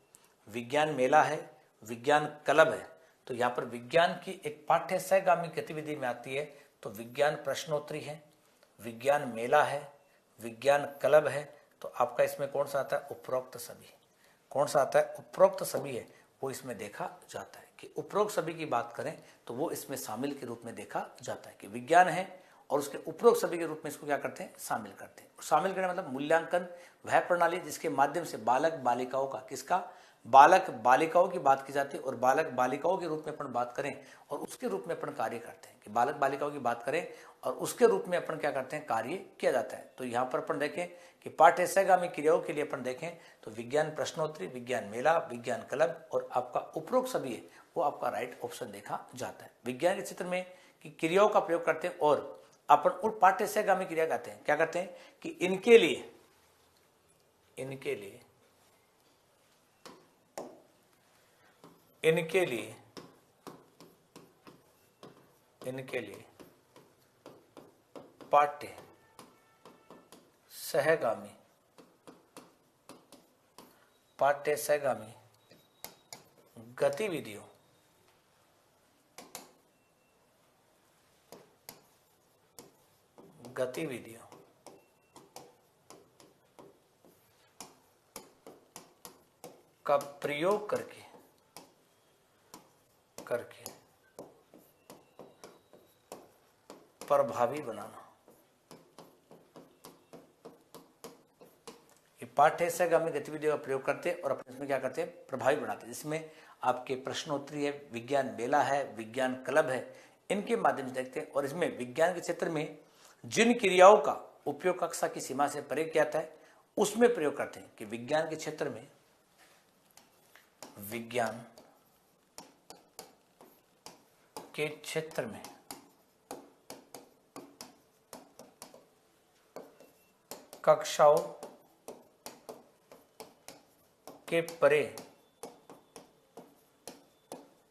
विज्ञान मेला है, विज्ञान क्लब है। तो यहां पर विज्ञान की एक पाठ्य सहगामी गतिविधि में आती है तो विज्ञान प्रश्नोत्तरी है, विज्ञान मेला है, विज्ञान क्लब है। तो आपका इसमें कौन सा आता है, उपरोक्त सभी। कौन सा आता है, उपरोक्त सभी है, वो इसमें देखा जाता है। कि उपरोक्त सभी की बात करें तो वो इसमें शामिल के रूप में देखा जाता है कि विज्ञान है और उसके उपरोक्त सभी के रूप में इसको क्या करते हैं, शामिल करते हैं। शामिल करने मतलब मूल्यांकन वह प्रणाली जिसके माध्यम से बालक बालिकाओं का, किसका, बालक बालिकाओं की बात की जाती है और बालक बालिकाओं के रूप में अपन बात करें और उसके रूप में अपन कार्य करते हैं, कि बालक बालिकाओं की बात करें और उसके रूप में अपन क्या करते हैं, कार्य किया जाता है। तो यहाँ पर अपन देखें कि पाठ्य सहगामी क्रियाओं के लिए अपन देखें तो विज्ञान प्रश्नोत्तरी, विज्ञान मेला, विज्ञान क्लब और आपका उपरोक्त सभी है वो आपका राइट ऑप्शन देखा जाता है। विज्ञान के क्षेत्र में कि क्रियाओं का प्रयोग करते हैं और अपन उन पाठ्य सहगामी क्रिया कहते हैं, क्या करते हैं कि इनके लिए पाठ्य सहगामी गतिविधियों का प्रयोग करके प्रभावी बनाना। ये पाठ्य सहगामी गतिविधियों का प्रयोग करते हैं और अपने इसमें क्या करते हैं, प्रभावी बनाते हैं। जिसमें आपके प्रश्नोत्तरी है, विज्ञान मेला है, विज्ञान क्लब है, इनके माध्यम से देखते हैं। और इसमें विज्ञान के क्षेत्र में जिन क्रियाओं का उपयोग कक्षा की सीमा से परे किया जाता है उसमें प्रयोग करते हैं, कि विज्ञान के क्षेत्र में कक्षाओं के परे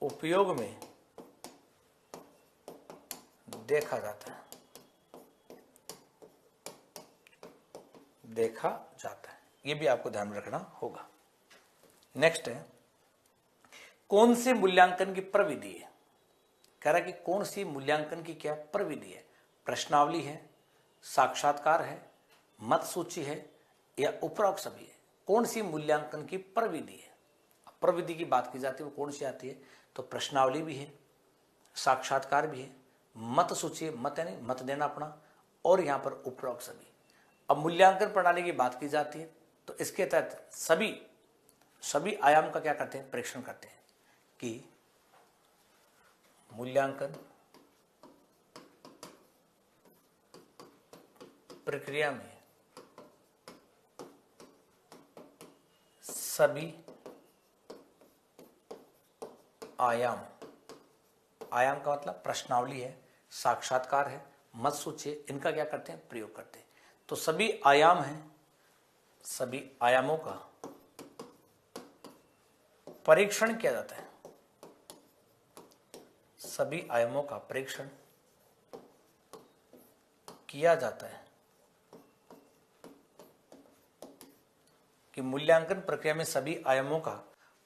उपयोग में देखा जाता है। ये भी आपको ध्यान में रखना होगा। नेक्स्ट है, कौन से मूल्यांकन की प्रविधि है। कह रहा है कि कौन सी मूल्यांकन की क्या प्रविधि है। प्रश्नावली है, साक्षात्कार है, मत सूची है या उपरोक्त सभी है। कौन सी मूल्यांकन की प्रविधि है। प्रविधि की बात की जाती है वो कौन सी आती है, तो प्रश्नावली भी है, साक्षात्कार भी है, मत सूची, मत यानी मत देना अपना, और यहां पर उपरोक्त सभी। अब मूल्यांकन प्रणाली की बात की जाती है तो इसके तहत सभी आयाम का क्या करते हैं, परीक्षण करते हैं, कि मूल्यांकन प्रक्रिया में सभी आयाम का मतलब प्रश्नावली है, साक्षात्कार है, मत सूची, इनका क्या करते हैं, प्रयोग करते हैं। तो सभी आयाम हैं, सभी आयामों का परीक्षण किया जाता है। सभी आयामों का परीक्षण किया जाता है, कि मूल्यांकन प्रक्रिया में सभी आयामों का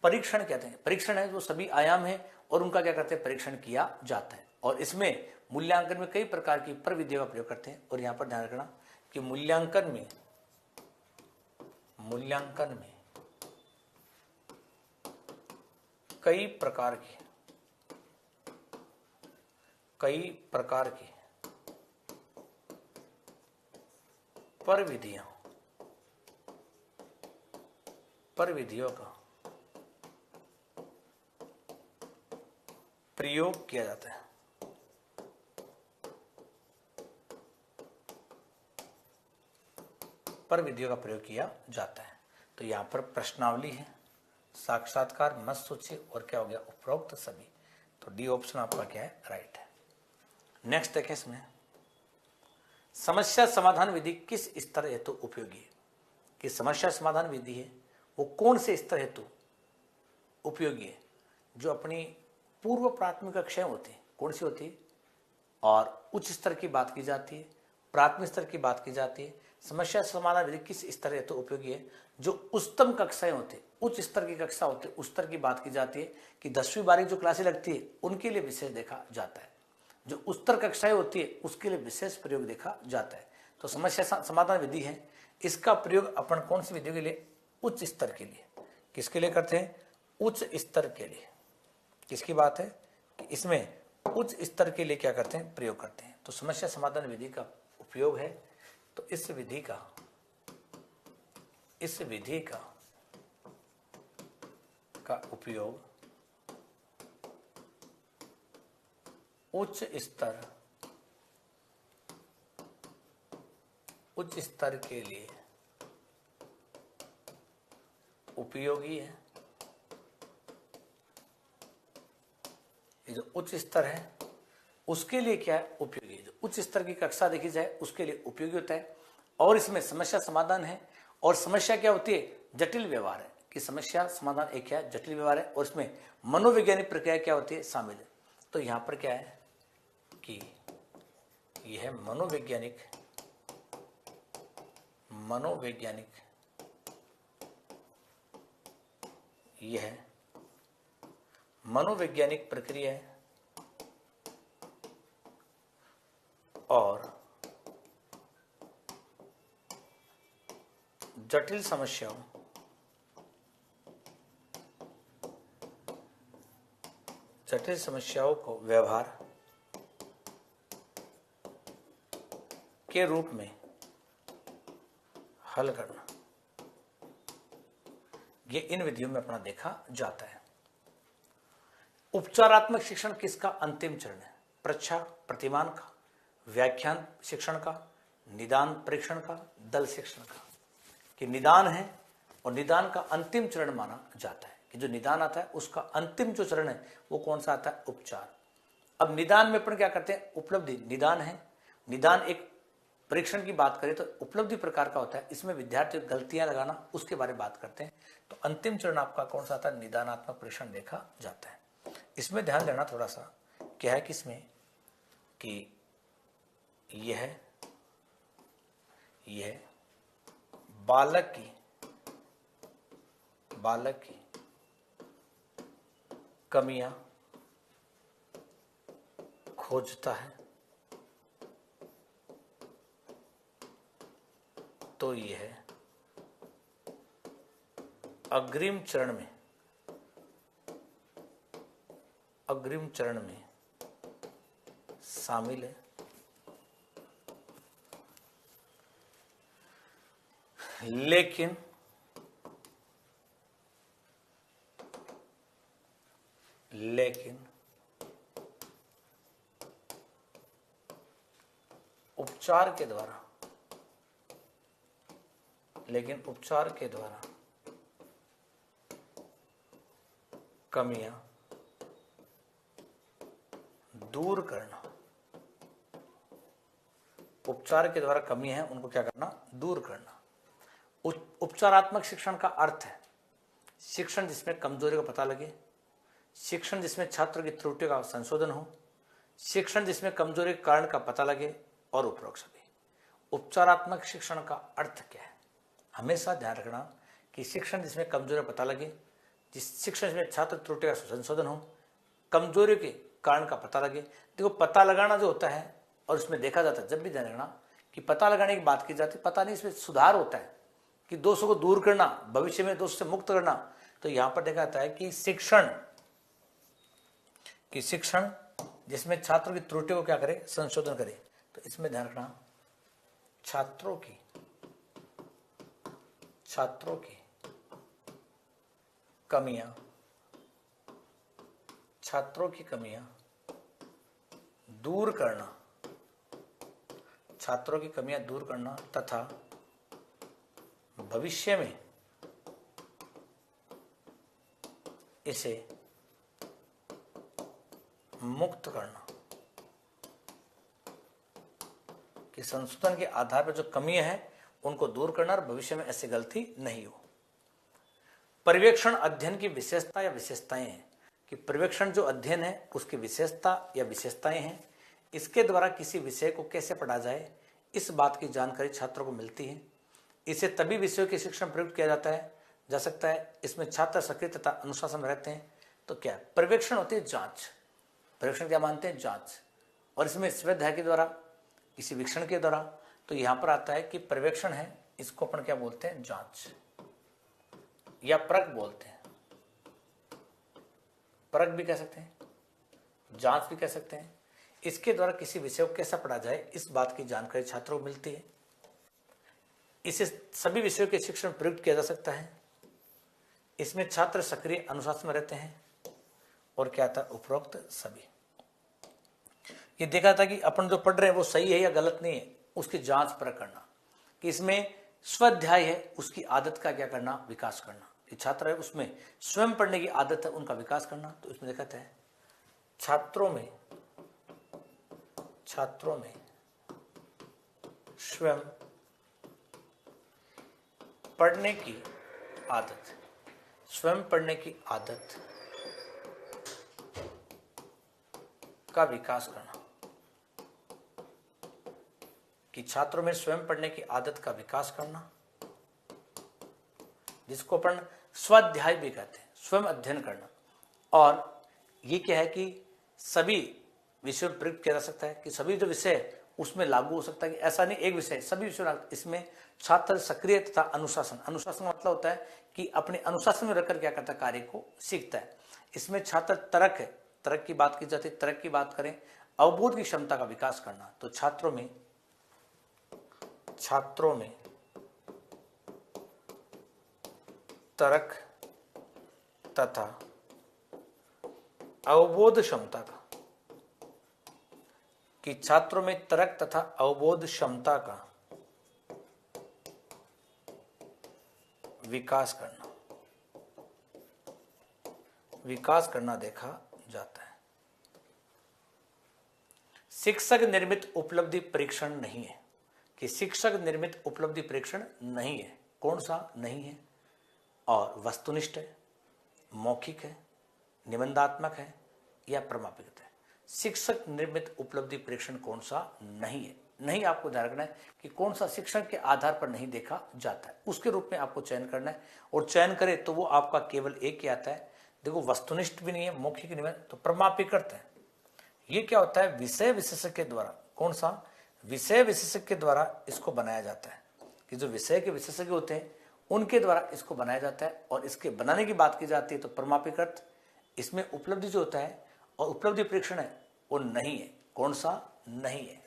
परीक्षण कहते हैं। परीक्षण है जो सभी आयाम है और उनका क्या करते हैं, परीक्षण किया जाता है। और इसमें मूल्यांकन में कई प्रकार की प्रविधियों का प्रयोग करते हैं। और यहां पर ध्यान रखना कि मूल्यांकन में कई प्रकार की प्रविधियों का प्रयोग किया जाता है। प्रविधियों का प्रयोग किया जाता है। तो यहां पर प्रश्नावली है, साक्षात्कार, मत सूची और क्या हो गया, उपरोक्त सभी। तो डी ऑप्शन आपका क्या है, राइट है। नेक्स्ट देखें, इसमें समस्या समाधान विधि किस स्तर हेतु उपयोगी है। कि समस्या समाधान विधि है वो कौन से स्तर हेतु उपयोगी है। जो अपनी पूर्व प्राथमिक कक्षाएं होती हैं, कौन सी होती है, और उच्च स्तर की बात की जाती है, प्राथमिक स्तर की बात की जाती है। समस्या समाधान विधि किस स्तर हेतु उपयोगी है। जो उच्चतम कक्षाएं होती है, उच्च स्तर की कक्षा होती है, उस स्तर की बात की जाती है, कि 10वीं 12वीं जो क्लासें लगती है उनके लिए विशेष देखा जाता है। जो उच्चतर कक्षाएं होती है उसके लिए विशेष प्रयोग देखा जाता है। तो समस्या समाधान विधि है, इसका प्रयोग अपन कौन सी विधियों के लिए, उच्च स्तर के लिए। किसके लिए करते हैं, उच्च स्तर के लिए। किसकी बात है कि इसमें उच्च स्तर के लिए क्या करते हैं, प्रयोग करते हैं। तो समस्या समाधान विधि का उपयोग है। तो इस विधि का का उपयोग उच्च स्तर के लिए उपयोगी है। ये जो उच्च स्तर है उसके लिए क्या है उपयोगी है। जो उच्च स्तर की कक्षा देखी जाए उसके लिए उपयोगी होता है। और इसमें समस्या समाधान है। और समस्या क्या होती है, जटिल व्यवहार है कि समस्या समाधान एक है, जटिल व्यवहार है, और इसमें मनोवैज्ञानिक प्रक्रिया क्या होती है शामिल है। तो यहां पर क्या है कि यह मनोवैज्ञानिक प्रक्रिया है और जटिल समस्याओं को व्यवहार के रूप में हल करना, ये इन विधियों में अपना देखा जाता है। उपचारात्मक शिक्षण किसका अंतिम चरण है? परीक्षा प्रतिमान का, व्याख्यान शिक्षण का, निदान परीक्षण का, दल शिक्षण का। कि निदान है और निदान का अंतिम चरण माना जाता है कि जो निदान आता है उसका अंतिम जो चरण है वो कौन सा आता है? उपचार। अब निदान में अपन क्या करते हैं? उपलब्धि निदान है। निदान एक परीक्षण की बात करें तो उपलब्धि प्रकार का होता है, इसमें विद्यार्थी गलतियां लगाना उसके बारे में बात करते हैं। तो अंतिम चरण आपका कौन सा आता है? निदानात्मक परीक्षण देखा जाता है। इसमें ध्यान देना थोड़ा सा क्या है कि इसमें कि यह बालक की कमियां खोजता है, तो यह अग्रिम चरण में शामिल है। लेकिन उपचार के द्वारा कमियां दूर करना, उपचार के द्वारा कमी है उनको क्या करना? दूर करना। उपचारात्मक शिक्षण का अर्थ है शिक्षण जिसमें कमजोरी का पता लगे, शिक्षण जिसमें छात्र की त्रुटियों का संशोधन हो, शिक्षण जिसमें कमजोरी के कारण का पता लगे और उपरोक्त सभी। उपचारात्मक शिक्षण का अर्थ क्या है? हमेशा ध्यान रखना कि शिक्षण जिसमें कमजोरी का पता लगे, जिस शिक्षण जिसमें छात्र त्रुटियों का संशोधन हो, कमजोरी के कारण का पता लगे। देखो पता लगाना जो होता है और इसमें देखा जाता है, जब भी ध्यान रखना कि पता लगाने की बात की जाती है, पता नहीं इसमें सुधार होता है कि दोषों को दूर करना, भविष्य में दोष से मुक्त करना। तो यहां पर देखा जाता है कि शिक्षण जिसमें छात्रों की त्रुटियों को क्या करे? संशोधन करे। तो इसमें ध्यान रखना छात्रों की कमियां दूर करना, तथा भविष्य में इसे मुक्त करना कि संशोधन के आधार पर जो कमियां हैं उनको दूर करना और भविष्य में ऐसी गलती नहीं हो। पर्यवेक्षण अध्ययन की विशेषता या विशेषताएं हैं कि पर्यवेक्षण जो अध्ययन है उसकी विशेषता या विशेषताएं हैं। इसके द्वारा किसी विषय को कैसे पढ़ा जाए इस बात की जानकारी छात्रों को मिलती है। इसे तभी विषयों के शिक्षण प्रयुक्त किया जा सकता है इसमें छात्र सक्रिय तथा अनुशासन में रहते हैं। तो क्या पर्यवेक्षण होती है? जांच। पर्यवेक्षण क्या मानते हैं? जांच। और इसमें स्वाध्याय के द्वारा, किसी वीक्षण के द्वारा। तो यहां पर आता है कि पर्यवेक्षण है, इसको अपन क्या बोलते हैं? जांच या परख बोलते हैं। परख भी कह सकते हैं, जांच भी कह सकते हैं। इसके द्वारा किसी विषय को कैसा पढ़ा जाए इस बात की जानकारी छात्रों को मिलती है। इसे सभी विषयों के शिक्षण प्रयुक्त किया जा सकता है। इसमें छात्र सक्रिय अनुशासन में रहते हैं। और क्या था, उपरोक्त सभी। ये देखा था कि अपन जो पढ़ रहे हैं वो सही है या गलत नहीं है, उसकी जांच परख करना, कि इसमें स्वाध्याय है उसकी आदत का क्या करना, विकास करना। ये छात्र है उसमें स्वयं पढ़ने की आदत है उनका विकास करना। तो इसमें देखा है छात्रों में स्वयं पढ़ने की आदत, स्वयं पढ़ने की आदत का विकास करना, कि छात्रों में स्वयं पढ़ने की आदत का विकास करना, जिसको अपन स्वाध्याय भी कहते हैं, स्वयं अध्ययन करना। और ये क्या है कि सभी विषयों में प्रयुक्त किया जा सकता है, कि सभी जो विषय उसमें लागू हो सकता है, कि ऐसा नहीं एक विषय, सभी विषय। इसमें छात्र सक्रिय तथा अनुशासन, अनुशासन का मतलब होता है कि अपने अनुशासन में रहकर क्या करता है, कार्य को सीखता है। इसमें छात्र तर्क है, तर्क की बात की जाती है, तर्क की बात करें, अवबोध की क्षमता का विकास करना। तो छात्रों में तर्क तथा अवबोध क्षमता का, कि छात्रों में तर्क तथा अवबोध क्षमता का विकास करना देखा जाता है। शिक्षक निर्मित उपलब्धि परीक्षण नहीं है, कि शिक्षक निर्मित उपलब्धि परीक्षण नहीं है। कौन सा नहीं है? और वस्तुनिष्ठ है, मौखिक है, निबंधात्मक है या प्रमापित है। शिक्षक निर्मित उपलब्धि परीक्षण कौन सा नहीं है, नहीं आपको ध्यान रखना है कि कौन सा शिक्षण के आधार पर नहीं देखा जाता है, उसके रूप में आपको चयन करना है। और चयन करे तो वो आपका केवल एक ही आता है। देखो वस्तुनिष्ठ भी नहीं है, मौखिक नहीं है, तो प्रमापित है। ये क्या होता है, विषय विशेषज्ञ के द्वारा। कौन सा? विषय विशेषज्ञ के द्वारा इसको बनाया जाता है, कि जो विषय के विशेषज्ञ होते हैं उनके द्वारा इसको बनाया जाता है। और इसके बनाने की बात की जाती है तो प्रमापित। इसमें उपलब्धि जो होता है और उपलब्धि परीक्षण है वो नहीं है। कौन सा नहीं है?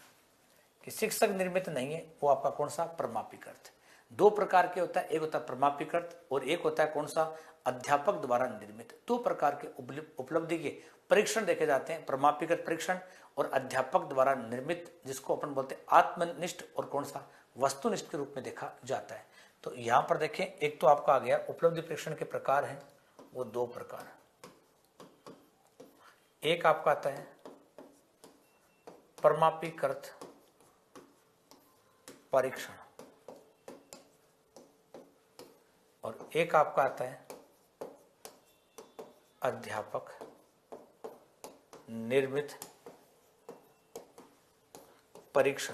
कि शिक्षक निर्मित नहीं है, वो आपका कौन सा? प्रमापीकृत। दो प्रकार के होता है, एक होता है प्रमापीकृत और एक होता है कौन सा? अध्यापक द्वारा निर्मित। दो प्रकार के उपलब्धि के परीक्षण देखे जाते हैं, प्रमापीकृत परीक्षण और अध्यापक द्वारा निर्मित, जिसको अपन बोलते हैं आत्मनिष्ठ और कौन सा? वस्तुनिष्ठ के रूप में देखा जाता है। तो यहां पर देखें, एक तो आपका आ गया उपलब्धि परीक्षण के प्रकार हैं, वो दो प्रकार। एक आपका आता है प्रमापीकृत परीक्षण और एक आपका आता है अध्यापक निर्मित परीक्षण,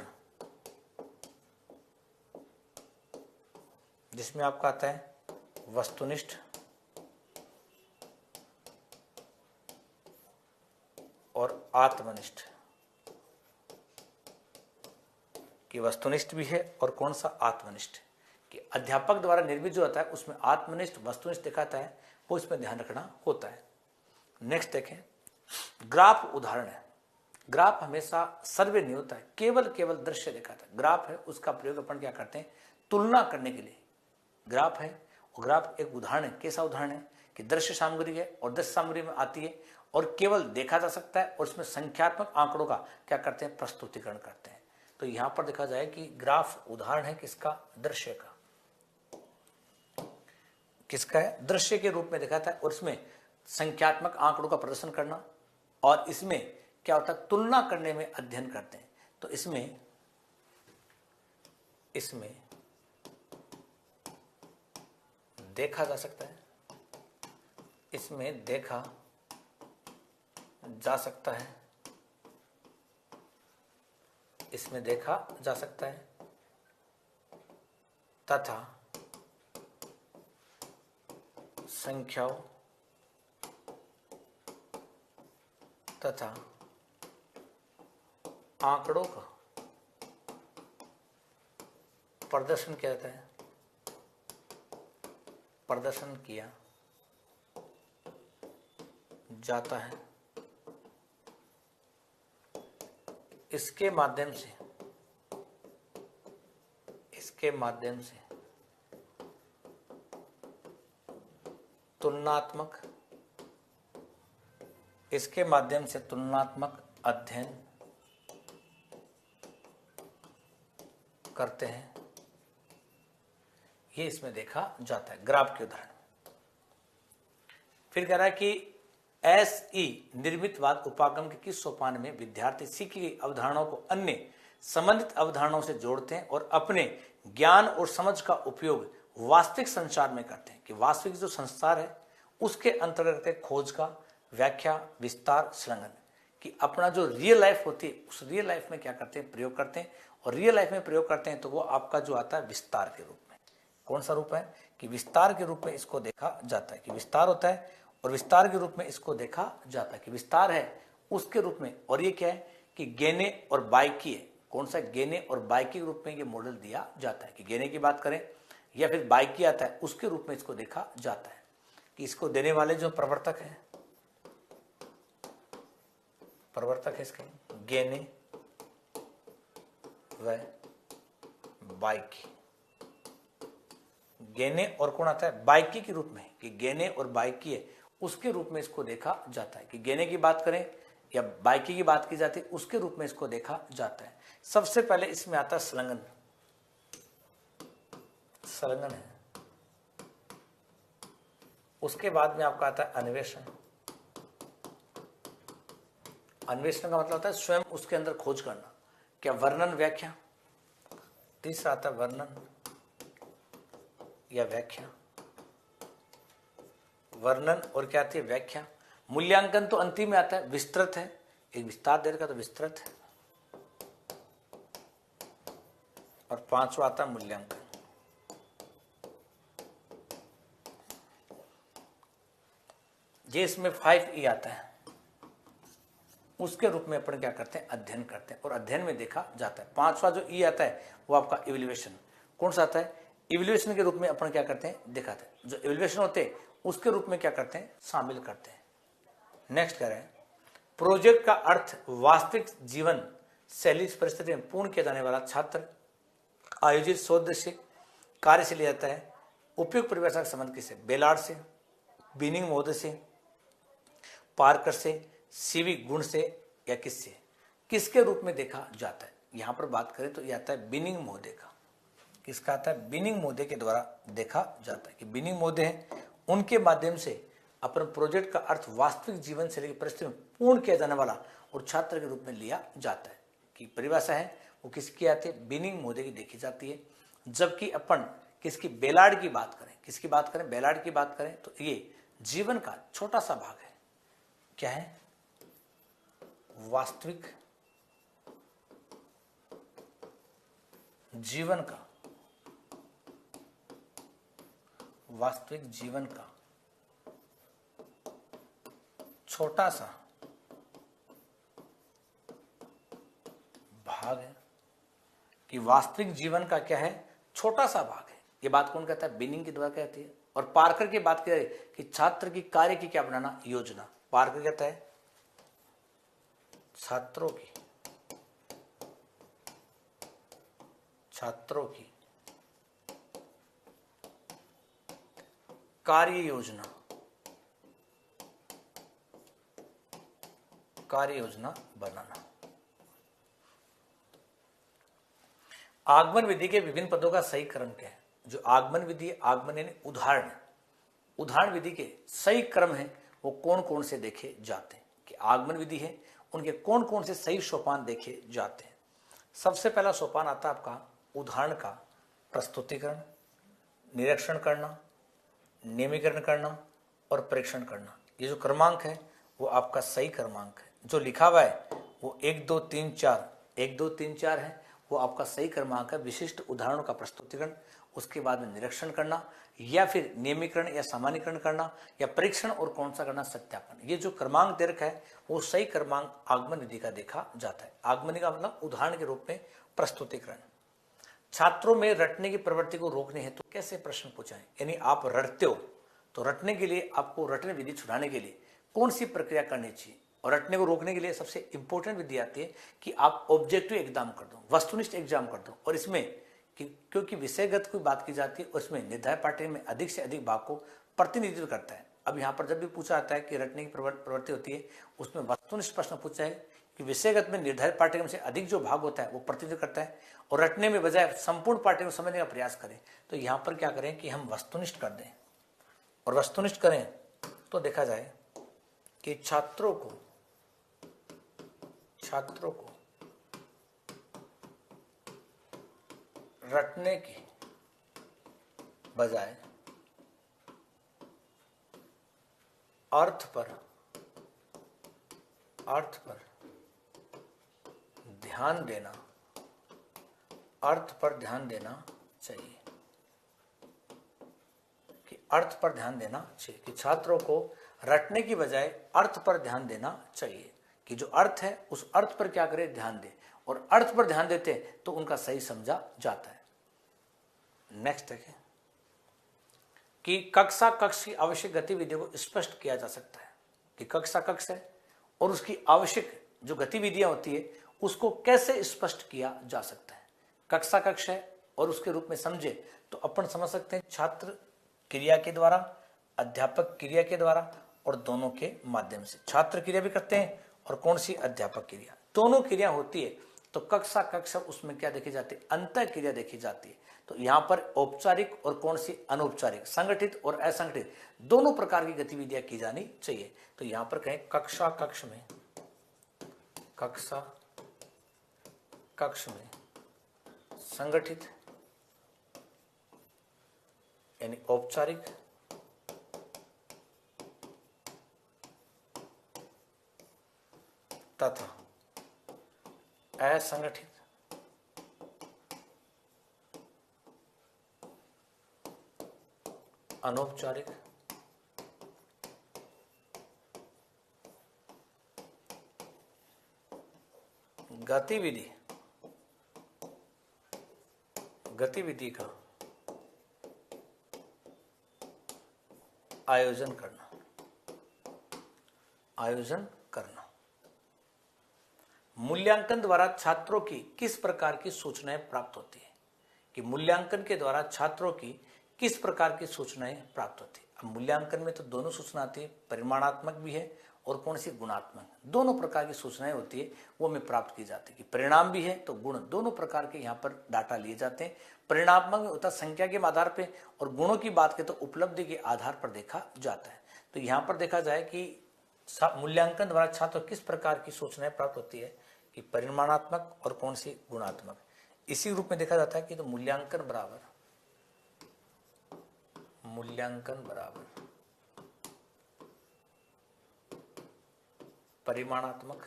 जिसमें आपका आता है वस्तुनिष्ठ और आत्मनिष्ठ। कि वस्तुनिष्ठ भी है और कौन सा? आत्मनिष्ठ। कि अध्यापक द्वारा निर्मित जो होता है उसमें आत्मनिष्ठ वस्तुनिष्ठ दिखाता है, वो इसमें ध्यान रखना होता है। नेक्स्ट देखें, ग्राफ उदाहरण है। ग्राफ हमेशा सर्वे नहीं होता है, केवल दृश्य दिखाता है। ग्राफ है उसका प्रयोग अपन क्या करते हैं? तुलना करने के लिए ग्राफ है। और ग्राफ एक उदाहरण है। कैसा उदाहरण है? कि दृश्य सामग्री है और दृश्य सामग्री में आती है और केवल देखा जा सकता है और उसमें संख्यात्मक आंकड़ों का क्या करते हैं? प्रस्तुतिकरण करते हैं। तो यहां पर देखा जाए कि ग्राफ उदाहरण है किसका? दृश्य का। किसका है? दृश्य के रूप में दिखाता है और इसमें संख्यात्मक आंकड़ों का प्रदर्शन करना, और इसमें क्या होता है? तुलना करने में अध्ययन करते हैं। तो इसमें देखा जा सकता है, इसमें देखा जा सकता है, इसमें देखा जा सकता है तथा संख्याओं तथा आंकड़ों का प्रदर्शन किया जाता है, प्रदर्शन किया जाता है। इसके माध्यम से तुलनात्मक, इसके माध्यम से तुलनात्मक अध्ययन करते हैं, ये इसमें देखा जाता है ग्राफ के उदाहरण। फिर कह रहा है कि एसई निर्मितवाद उपागम के किस सोपान में विद्यार्थी सीखी गई अवधारणाओं को अन्य संबंधित अवधारणाओं से जोड़ते हैं और अपने ज्ञान और समझ का उपयोग वास्तविक संचार में करते हैं, कि वास्तविक जो संसार है उसके अंतर्गत खोज का व्याख्या, विस्तार, संलग्न, कि अपना जो रियल लाइफ होती है उस रियल लाइफ में क्या करते हैं, प्रयोग करते हैं। और रियल लाइफ में प्रयोग करते हैं तो वो आपका जो आता है विस्तार के रूप में। कौन सा रूप है कि विस्तार के रूप में इसको देखा जाता है, कि विस्तार होता है और विस्तार के रूप में इसको देखा जाता है, कि विस्तार है उसके रूप में। और ये क्या है कि गेने और बाइकीय, कौन सा गेने और बाइकी के रूप में ये मॉडल दिया जाता है, कि गेने की बात करें या फिर बाइकी आता है उसके रूप में इसको देखा जाता है, कि इसको देने वाले जो प्रवर्तक हैं, प्रवर्तक है इसके गेने व बाइकी। गेने और कौन आता है, बाइकी के रूप में, कि गेने और बाइकी है उसके रूप में इसको देखा जाता है, कि गेने की बात करें या बाइकी की बात की जाती है उसके रूप में इसको देखा जाता है। सबसे पहले इसमें आता है संलग्न, संलग्न है। उसके बाद में आपका आता है अन्वेषण। अन्वेषण का मतलब होता है स्वयं उसके अंदर खोज करना, क्या वर्णन, व्याख्या। तीसरा आता है वर्णन या व्याख्या, वर्णन और क्या आती है, व्याख्या। मूल्यांकन तो अंतिम में आता है, विस्तृत है, एक विस्तार दे रखा तो विस्तृत है। और पांचवा आता है मूल्यांकन। ये इसमें 5E आता है, उसके रूप में अपन क्या करते हैं, अध्ययन करते हैं और अध्ययन में देखा जाता है। पांचवा जो ई आता है वो आपका इवैल्यूएशन। कौन सा आता है, इवैल्यूएशन के रूप में अपन क्या करते हैं, दिखाते हैं। जो इवैल्यूएशन होते हैं उसके रूप में क्या करते हैं, शामिल करते हैं। नेक्स्ट करें, प्रोजेक्ट का अर्थ वास्तविक जीवन शैली परिस्थिति में पूर्ण किया जाने वाला छात्र आयोजित शोध से कार्य से लिया जाता है। उपयुक्त परिभाषा का संबंध किससे, बेलार्ड से, बिनिंग महोदय से, पार्कर से, सीवी गुण से या किससे, किसके रूप में देखा जाता है। यहां पर बात करें तो यह आता है बिनिंग महोदय का। किसका आता है, बिनिंग महोदय के द्वारा देखा जाता है, कि बिनिंग महोदय हैं उनके माध्यम से अपन प्रोजेक्ट का अर्थ वास्तविक जीवन शैली की परिस्थिति में पूर्ण किया जाने वाला और छात्र के रूप में लिया जाता है। कि परिभाषा है वो किसकी आती है, बिनिंग महोदय की देखी जाती है। जबकि अपन किसकी, बेलार्ड की बात करें, किसकी बात करें, बेलार्ड की बात करें तो ये जीवन का छोटा सा भाग है। क्या है, वास्तविक जीवन का, वास्तविक जीवन का छोटा सा भाग है, कि वास्तविक जीवन का क्या है, छोटा सा भाग है। ये बात कौन कहता है, बिनिंग के द्वारा कहती है। और पार्कर की बात करें कि छात्र की कार्य की क्या बनाना योजना, पार्कर कहता है छात्रों की कार्य योजना बनाना। आगमन विधि के विभिन्न पदों का सही क्रम क्या है। जो आगमन विधि है, आगमन यानी उदाहरण विधि के सही क्रम है वो कौन कौन से देखे जाते हैं, कि आगमन विधि है उनके कौन कौन से सही सोपान देखे जाते हैं। सबसे पहला सोपान आता है आपका उदाहरण का प्रस्तुतिकरण, निरीक्षण करना, नियमीकरण करना और परीक्षण करना। ये जो क्रमांक है वो आपका सही क्रमांक है। जो लिखा हुआ है वो 1 2 3 4 है, वो आपका सही क्रमांक है। विशिष्ट उदाहरणों का प्रस्तुतिकरण, उसके बाद में निरीक्षण करना या फिर नियमीकरण या सामान्यकरण करना या परीक्षण और कौन सा करना, सत्यापन। ये जो क्रमांक दे रखा है वो सही क्रमांक आगमन विधि का देखा जाता है। आगमन का मतलब उदाहरण के रूप में प्रस्तुतिकरण। छात्रों में रटने की प्रवृत्ति को रोकने हेतु तो कैसे प्रश्न पूछाएं, यानी आप रटते हो तो रटने के लिए आपको रटने विधि छुड़ाने के लिए कौन सी प्रक्रिया करनी चाहिए। और रटने को रोकने के लिए सबसे इंपॉर्टेंट विधि आती है कि आप ऑब्जेक्टिव एग्जाम कर दो, वस्तुनिष्ठ एग्जाम कर दो। और इसमें क्योंकि विषयगत कोई बात की जाती है, उसमें निर्धारित पाठ्यक्रम में अधिक से अधिक भाग को प्रतिनिधित्व करता है। अब यहाँ पर जब भी पूछा जाता है कि रटने की प्रवृत्ति होती है, उसमें वस्तुनिष्ठ प्रश्न पूछा है कि विषयगत में निर्धारित पाठ्यक्रम से अधिक जो भाग होता है वो प्रतिनिधित्व करता है, और रटने में बजाय संपूर्ण पाठ्यक्रम समझने का प्रयास करें। तो यहाँ पर क्या करें कि हम वस्तुनिष्ठ कर दें, और वस्तुनिष्ठ करें तो देखा जाए कि छात्रों को रटने की बजाय अर्थ पर ध्यान देना चाहिए, कि छात्रों को रटने की बजाय अर्थ पर ध्यान देना चाहिए, कि जो अर्थ है उस अर्थ पर क्या करें, ध्यान दें, और अर्थ पर ध्यान देते तो उनका सही समझा जाता है। नेक्स्ट देखें कि कक्षा कक्ष की आवश्यक गतिविधियों को स्पष्ट किया जा सकता है, कि कक्षा कक्ष है और उसकी आवश्यक जो गतिविधियां होती है उसको कैसे स्पष्ट किया जा सकता है। कक्षा कक्ष है और उसके रूप में समझे तो अपन समझ सकते हैं छात्र क्रिया के द्वारा, अध्यापक क्रिया के द्वारा, और दोनों के माध्यम से। छात्र क्रिया भी करते हैं और कौन सी, अध्यापक क्रिया, दोनों क्रिया होती है। तो कक्षा कक्ष उसमें क्या देखी जाती है, अंतः क्रिया देखी जाती है। तो यहाँ पर औपचारिक और कौन सी, अनौपचारिक, संगठित और असंगठित दोनों प्रकार की गतिविधियां की जानी चाहिए। तो यहाँ पर कहें कक्षा कक्ष में संगठित यानी औपचारिक तथा असंगठित अनौपचारिक गतिविधि का आयोजन करना। मूल्यांकन द्वारा छात्रों की किस प्रकार की सूचनाएं प्राप्त होती है, कि मूल्यांकन के द्वारा छात्रों की किस प्रकार की सूचनाएं प्राप्त होती है। अब मूल्यांकन में तो दोनों सूचना आती है, परिमाणात्मक भी है और कौन सी, गुणात्मक। दोनों प्रकार की सूचनाएं होती है वो हमें प्राप्त की जाती है, कि परिणाम भी है तो गुण, दोनों प्रकार के यहाँ पर डाटा लिए जाते हैं। परिणात्मक में होता संख्या के आधार पे, और गुणों की बात करें तो उपलब्धि के आधार पर देखा जाता है। तो यहाँ पर देखा जाए कि मूल्यांकन द्वारा छात्रों किस प्रकार की सूचनाएं प्राप्त होती है, कि परिमाणात्मक और कौन सी, गुणात्मक। इसी रूप में देखा जाता है कि तो मूल्यांकन बराबर परिमाणात्मक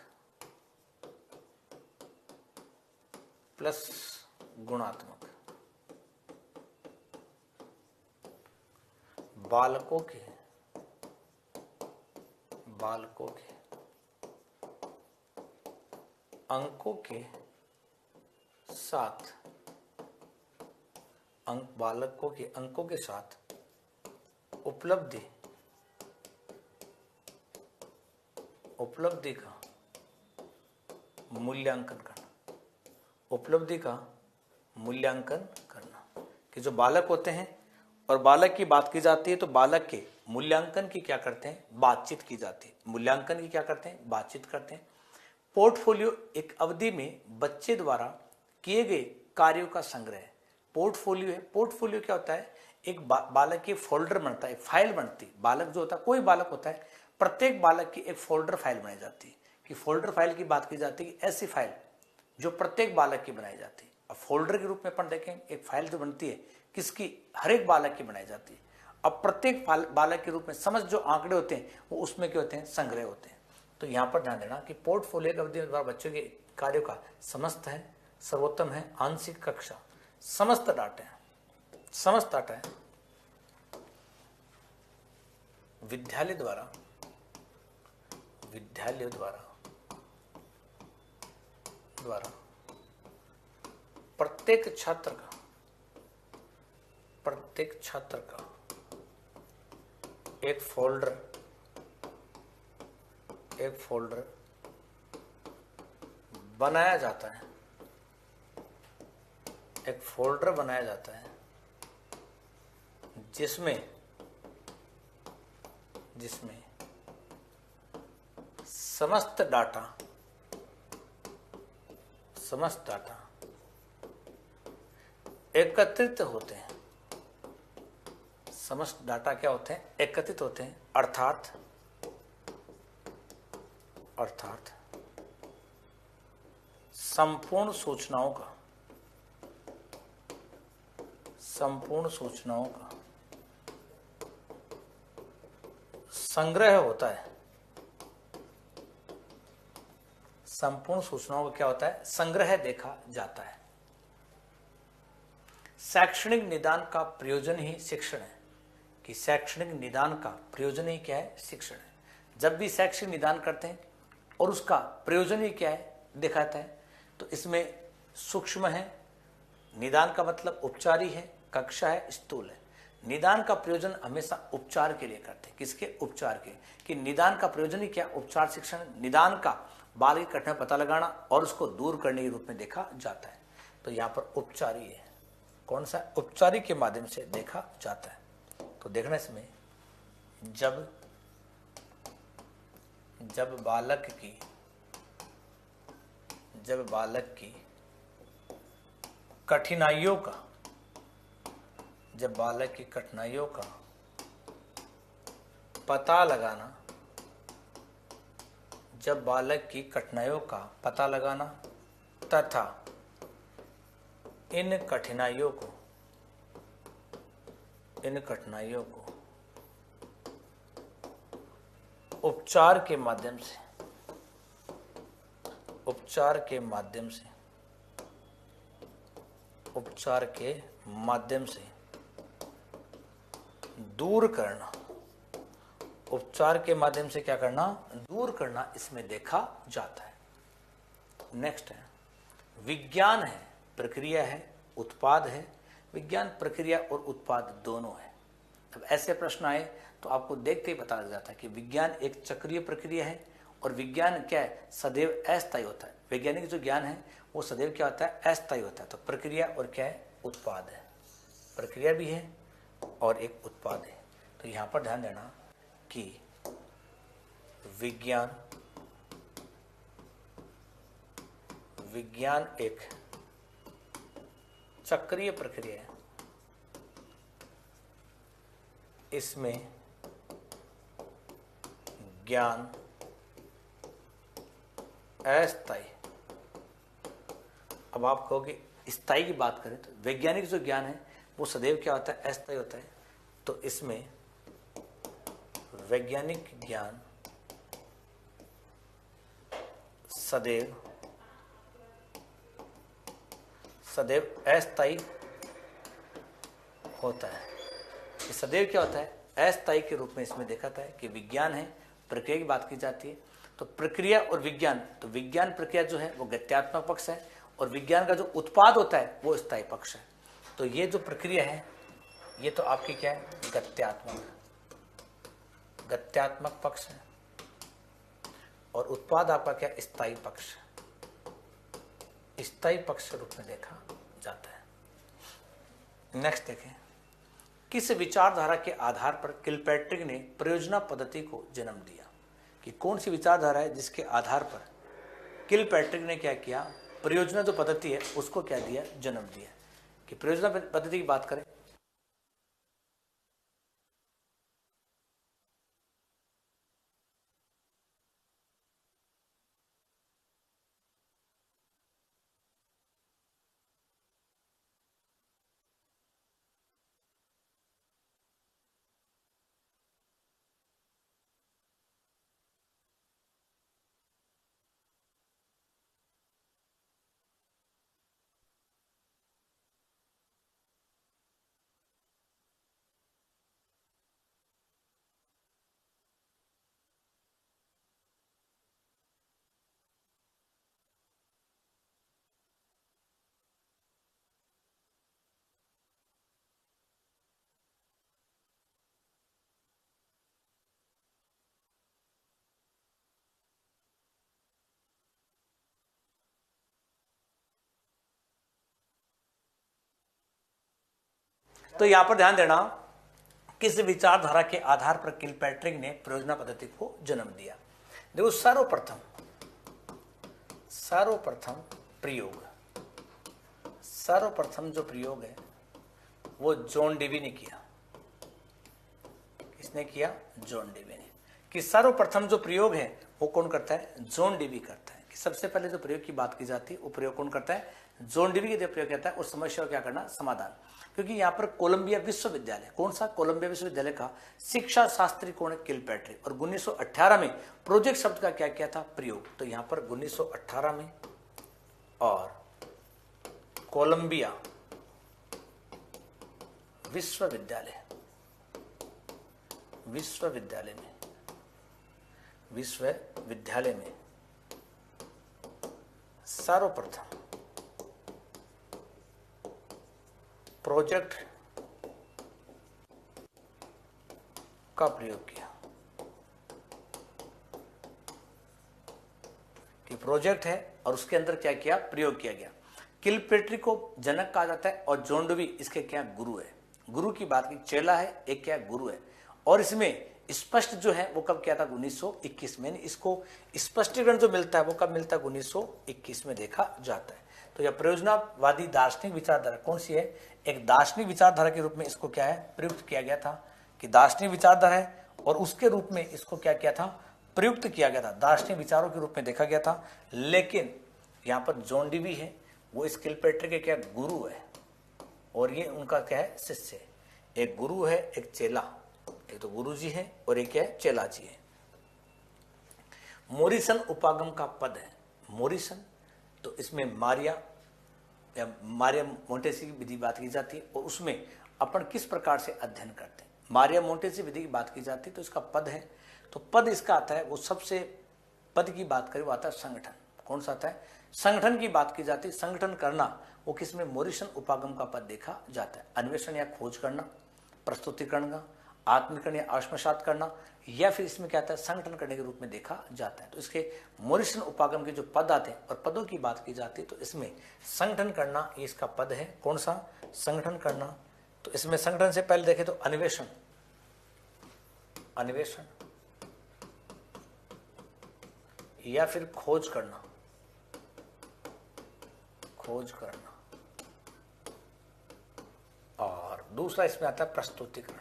प्लस गुणात्मक। बालकों के अंकों के साथ उपलब्धि का मूल्यांकन करना, कि जो बालक होते हैं और बालक की बात की जाती है तो बालक के मूल्यांकन की क्या करते हैं, बातचीत की जाती है। मूल्यांकन की क्या करते हैं, बातचीत करते हैं। पोर्टफोलियो एक अवधि में बच्चे द्वारा किए गए कार्यों का संग्रह। पोर्टफोलियो है, पोर्टफोलियो क्या होता है, एक बालक की फोल्डर बनता है, फाइल बनती है। बालक जो होता है, कोई बालक होता है, प्रत्येक बालक की एक फोल्डर फाइल बनाई जाती है, कि फोल्डर फाइल की बात की जाती है कि ऐसी फाइल जो प्रत्येक बालक की बनाई जाती है। अब फोल्डर के रूप में अपन देखें, एक फाइल जो बनती है किसकी, हर एक बालक की बनाई जाती है। अब प्रत्येक बालक के रूप में समझ जो आंकड़े होते हैं वो उसमें क्या होते हैं, संग्रह होते हैं। तो यहाँ पर ध्यान देना कि पोर्टफोलियो की अवधि में बच्चों के कार्यों का समस्त है, सर्वोत्तम है, आंशिक कक्षा, समस्त डाटा है विद्यालय द्वारा प्रत्येक छात्र का एक फोल्डर बनाया जाता है, जिसमें समस्त डाटा एकत्रित होते हैं। समस्त डाटा क्या होते हैं? एकत्रित होते हैं, अर्थात संपूर्ण सूचनाओं का संग्रह होता है। संपूर्ण सूचनाओं का क्या होता है? संग्रह देखा जाता है। शैक्षणिक निदान का प्रयोजन ही शिक्षण है, कि शैक्षणिक निदान का प्रयोजन ही क्या है? शिक्षण है। जब भी शैक्षणिक निदान करते हैं और उसका प्रयोजन ही क्या है? दिखाता है। तो इसमें सूक्ष्म है, निदान का मतलब उपचारी है, कक्षा है, स्थूल है। निदान का प्रयोजन हमेशा उपचार के लिए करते हैं। किसके? उपचार के। कि निदान का प्रयोजन ही क्या? उपचार शिक्षण। निदान का बाल की कठिनाई पता लगाना और उसको दूर करने के रूप में देखा जाता है। तो यहाँ पर उपचारी है। कौन सा? उपचारी के माध्यम से देखा जाता है। तो देखना इसमें, जब बालक की कठिनाइयों का पता लगाना तथा इन कठिनाइयों को उपचार के माध्यम से दूर करना। उपचार के माध्यम से क्या करना? दूर करना, इसमें देखा जाता है। नेक्स्ट है विज्ञान है, प्रक्रिया है, उत्पाद है। विज्ञान प्रक्रिया और उत्पाद दोनों है। अब ऐसे प्रश्न आए तो आपको देखते ही पता लग जाता है कि विज्ञान एक चक्रीय प्रक्रिया है और विज्ञान क्या है? सदैव अस्थायी होता है। वैज्ञानिक जो ज्ञान है वो सदैव क्या होता है? अस्थायी होता है। तो प्रक्रिया और क्या है? उत्पाद है। प्रक्रिया भी है और एक उत्पाद है। तो यहां पर ध्यान देना कि विज्ञान एक चक्रीय प्रक्रिया है। इसमें ज्ञान अस्थायी। अब आप कहोगे स्थायी की बात करें तो वैज्ञानिक जो ज्ञान है वो सदैव क्या होता है? अस्थायी होता है। तो इसमें वैज्ञानिक ज्ञान सदैव अस्थायी होता है। ये सदैव क्या होता है? अस्थायी के रूप में इसमें देखा था कि विज्ञान है, प्रक्रिया की बात की जाती है। तो प्रक्रिया और विज्ञान, तो विज्ञान प्रक्रिया जो है वो गत्यात्मक पक्ष है और विज्ञान का जो उत्पाद होता है वो स्थायी पक्ष है। तो ये जो प्रक्रिया है ये तो आपकी क्या है? गत्यात्मक पक्ष है और उत्पाद आपका क्या? स्थायी पक्ष। स्थायी पक्ष के रूप में देखा जाता है। नेक्स्ट देखें, किस विचारधारा के आधार पर किलपैट्रिक ने प्रयोजना पद्धति को जन्म दिया? कि कौन सी विचारधारा है जिसके आधार पर किलपैट्रिक ने क्या किया? प्रयोजना जो पद्धति है उसको क्या दिया? जन्म दिया। कि प्रयोजना पद्धति की बात करें तो यहां पर ध्यान देना किस विचारधारा के आधार पर किलपैट्रिक ने परियोजना पद्धति को जन्म दिया? देखो, सर्वप्रथम जो प्रयोग है वो जॉन डेवी ने किया। किसने किया? जॉन डेवी ने। कि सर्वप्रथम जो प्रयोग है वो कौन करता है? जॉन डेवी करता है। कि सबसे पहले जो प्रयोग की बात की जाती है वो प्रयोग कौन करता है? जॉन डेवी के प्रयोग करता है। उस समस्या को क्या करना? समाधान। क्योंकि यहाँ पर कोलंबिया विश्वविद्यालय, कौन सा? कोलंबिया विश्वविद्यालय का शिक्षा शास्त्री कौन है? किलपैट्रिक। और 1918 में प्रोजेक्ट शब्द का क्या किया था? प्रयोग। तो यहाँ पर 1918 में और कोलंबिया विश्वविद्यालय में सर्वप्रथम प्रोजेक्ट का प्रयोग किया। कि प्रोजेक्ट है और उसके अंदर क्या किया? प्रयोग किया गया। किलपैट्रिक को जनक कहा जाता है और जॉन डेवी इसके क्या? गुरु है। गुरु की बात की, चेला है, एक क्या? गुरु है। और इसमें स्पष्ट जो है वो कब किया था? 1921 में। इसको स्पष्टीकरण जो मिलता है वो कब मिलता है? 1921 में देखा जाता है। तो यह परियोजनावादी दार्शनिक विचारधारा कौन सी है? एक दार्शनिक विचारधारा के रूप में इसको क्या है? प्रयुक्त किया गया था। कि दार्शनिक विचारधारा है और उसके रूप में इसको क्या किया था? प्रयुक्त किया गया था, दार्शनिक विचारों के रूप में देखा गया था। लेकिन यहाँ पर जॉन डेवी है वो इस किलपैट्रिक के क्या? गुरु है और ये उनका क्या है? शिष्य है। एक गुरु है, एक चेला। एक तो गुरु जी है और एक क्या है? चेला जी है। मोरिसन उपागम का पद है। मोरिसन, तो इसमें मारिया मोंटेसी की विधि बात की जाती है और उसमें अपन किस प्रकार से अध्ययन करते हैं। मारिया मोंटेसी विधि की बात की जाती है तो इसका पद है। तो पद इसका आता है, वो सबसे पद की बात करें वो आता है संगठन। कौन सा आता है? संगठन की बात की जाती है। संगठन करना वो किसमें? मोरिसन उपागम का पद देखा जाता है। अन्वेषण या खोज करना, प्रस्तुतिकरण का, आत्मीकरण या आत्मसात करना, या फिर इसमें क्या आता है? संगठन करने के रूप में देखा जाता है। तो इसके मोरिसन उपागम के जो पद आते हैं और पदों की बात की जाती है तो इसमें संगठन करना ये इसका पद है। कौन सा? संगठन करना। तो इसमें संगठन से पहले देखें तो अन्वेषण या फिर खोज करना और दूसरा इसमें आता है प्रस्तुतिकरण।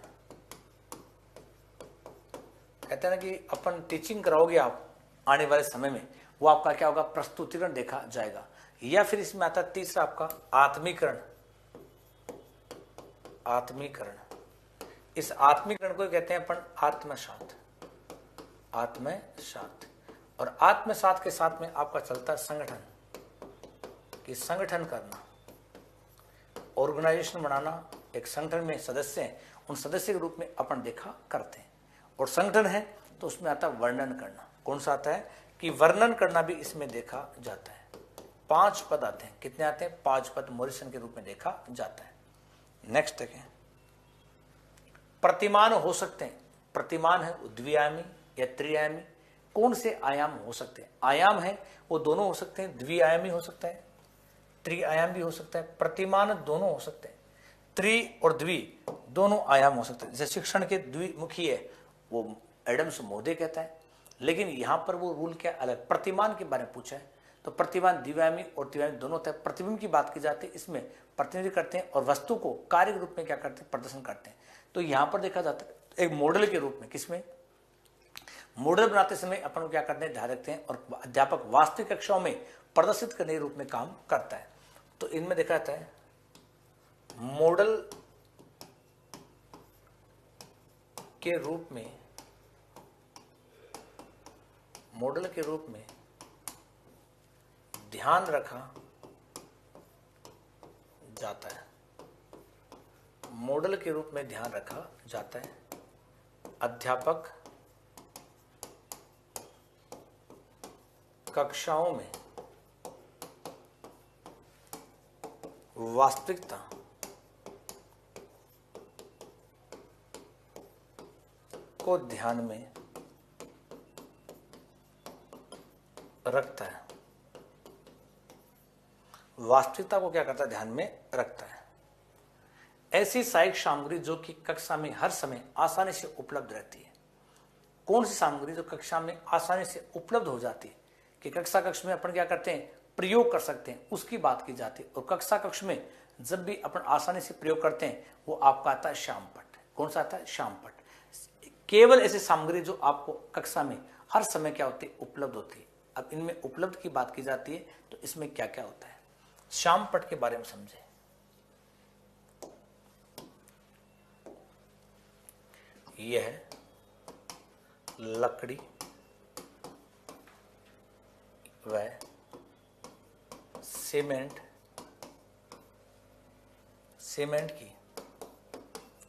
कहते हैं ना कि अपन टीचिंग कराओगे आप आने वाले समय में, वो आपका क्या होगा? प्रस्तुतिकरण देखा जाएगा। या फिर इसमें आता है तीसरा आपका आत्मीकरण। इस आत्मीकरण को कहते हैं अपन आत्मसात। और आत्मसात के साथ में आपका चलता है संगठन। कि संगठन करना, ऑर्गेनाइजेशन बनाना, एक संगठन में सदस्य हैं उन सदस्य के रूप में अपन देखा करते हैं। और संगठन है तो उसमें आता है वर्णन करना। कौन सा आता है? कि वर्णन करना भी इसमें देखा जाता है। 5 पद आते हैं। कितने आते हैं? 5 पद मोरिसन के रूप में देखा जाता है। नेक्स्ट देखें, प्रतिमान हो सकते हैं। प्रतिमान है द्विआयामी या त्रिआयामी। कौन से आयाम हो सकते हैं? आयाम है वो दोनों हो सकते हैं। द्विआयामी हो सकता है, त्रिआयाम भी हो सकता है। प्रतिमान दोनों हो सकते हैं, त्रि और द्वि दोनों आयाम हो सकते हैं। जैसे शिक्षण के द्विमुखी है वो एडम्स महोदय कहता है, लेकिन यहां पर वो रूल क्या अलग? प्रतिमान के बारे में पूछा है तो प्रतिमान द्विआयामी और त्रिआयामी दोनों होता है। प्रतिबिंब की बात की जाती है, इसमें प्रतिनिधि करते हैं और वस्तु को कार्य के रूप में क्या करते हैं? प्रदर्शन करते हैं। तो यहां पर देखा जाता है एक मॉडल के रूप में। किसमें? मॉडल बनाते समय अपन को क्या करते हैं? ध्यान रखते हैं और अध्यापक वास्तविक कक्षाओं में प्रदर्शित करने के रूप में काम करता है। तो इनमें देखा जाता है मॉडल के रूप में ध्यान रखा जाता है। मॉडल के रूप में ध्यान रखा जाता है अध्यापक कक्षाओं में वास्तविकता को ध्यान में रखता है। वास्तविकता को क्या करता है? ध्यान में रखता है। ऐसी सहायक सामग्री जो कि कक्षा में हर समय आसानी से उपलब्ध रहती है। कौन सी सामग्री जो कक्षा में आसानी से उपलब्ध हो जाती है कि कक्षा कक्ष में अपन क्या करते हैं, प्रयोग कर सकते हैं, उसकी बात की जाती है। और कक्षा कक्ष में जब भी अपन आसानी से प्रयोग करते हैं वो आपका आता है श्यामपट्ट। कौन सा आता है, श्यामपट्ट। केवल ऐसी सामग्री जो आपको कक्षा में हर समय क्या होती है, उपलब्ध होती है। अब इनमें उपलब्ध की बात की जाती है तो इसमें क्या क्या होता है, श्यामपट्ट के बारे में समझे। यह है लकड़ी व सीमेंट की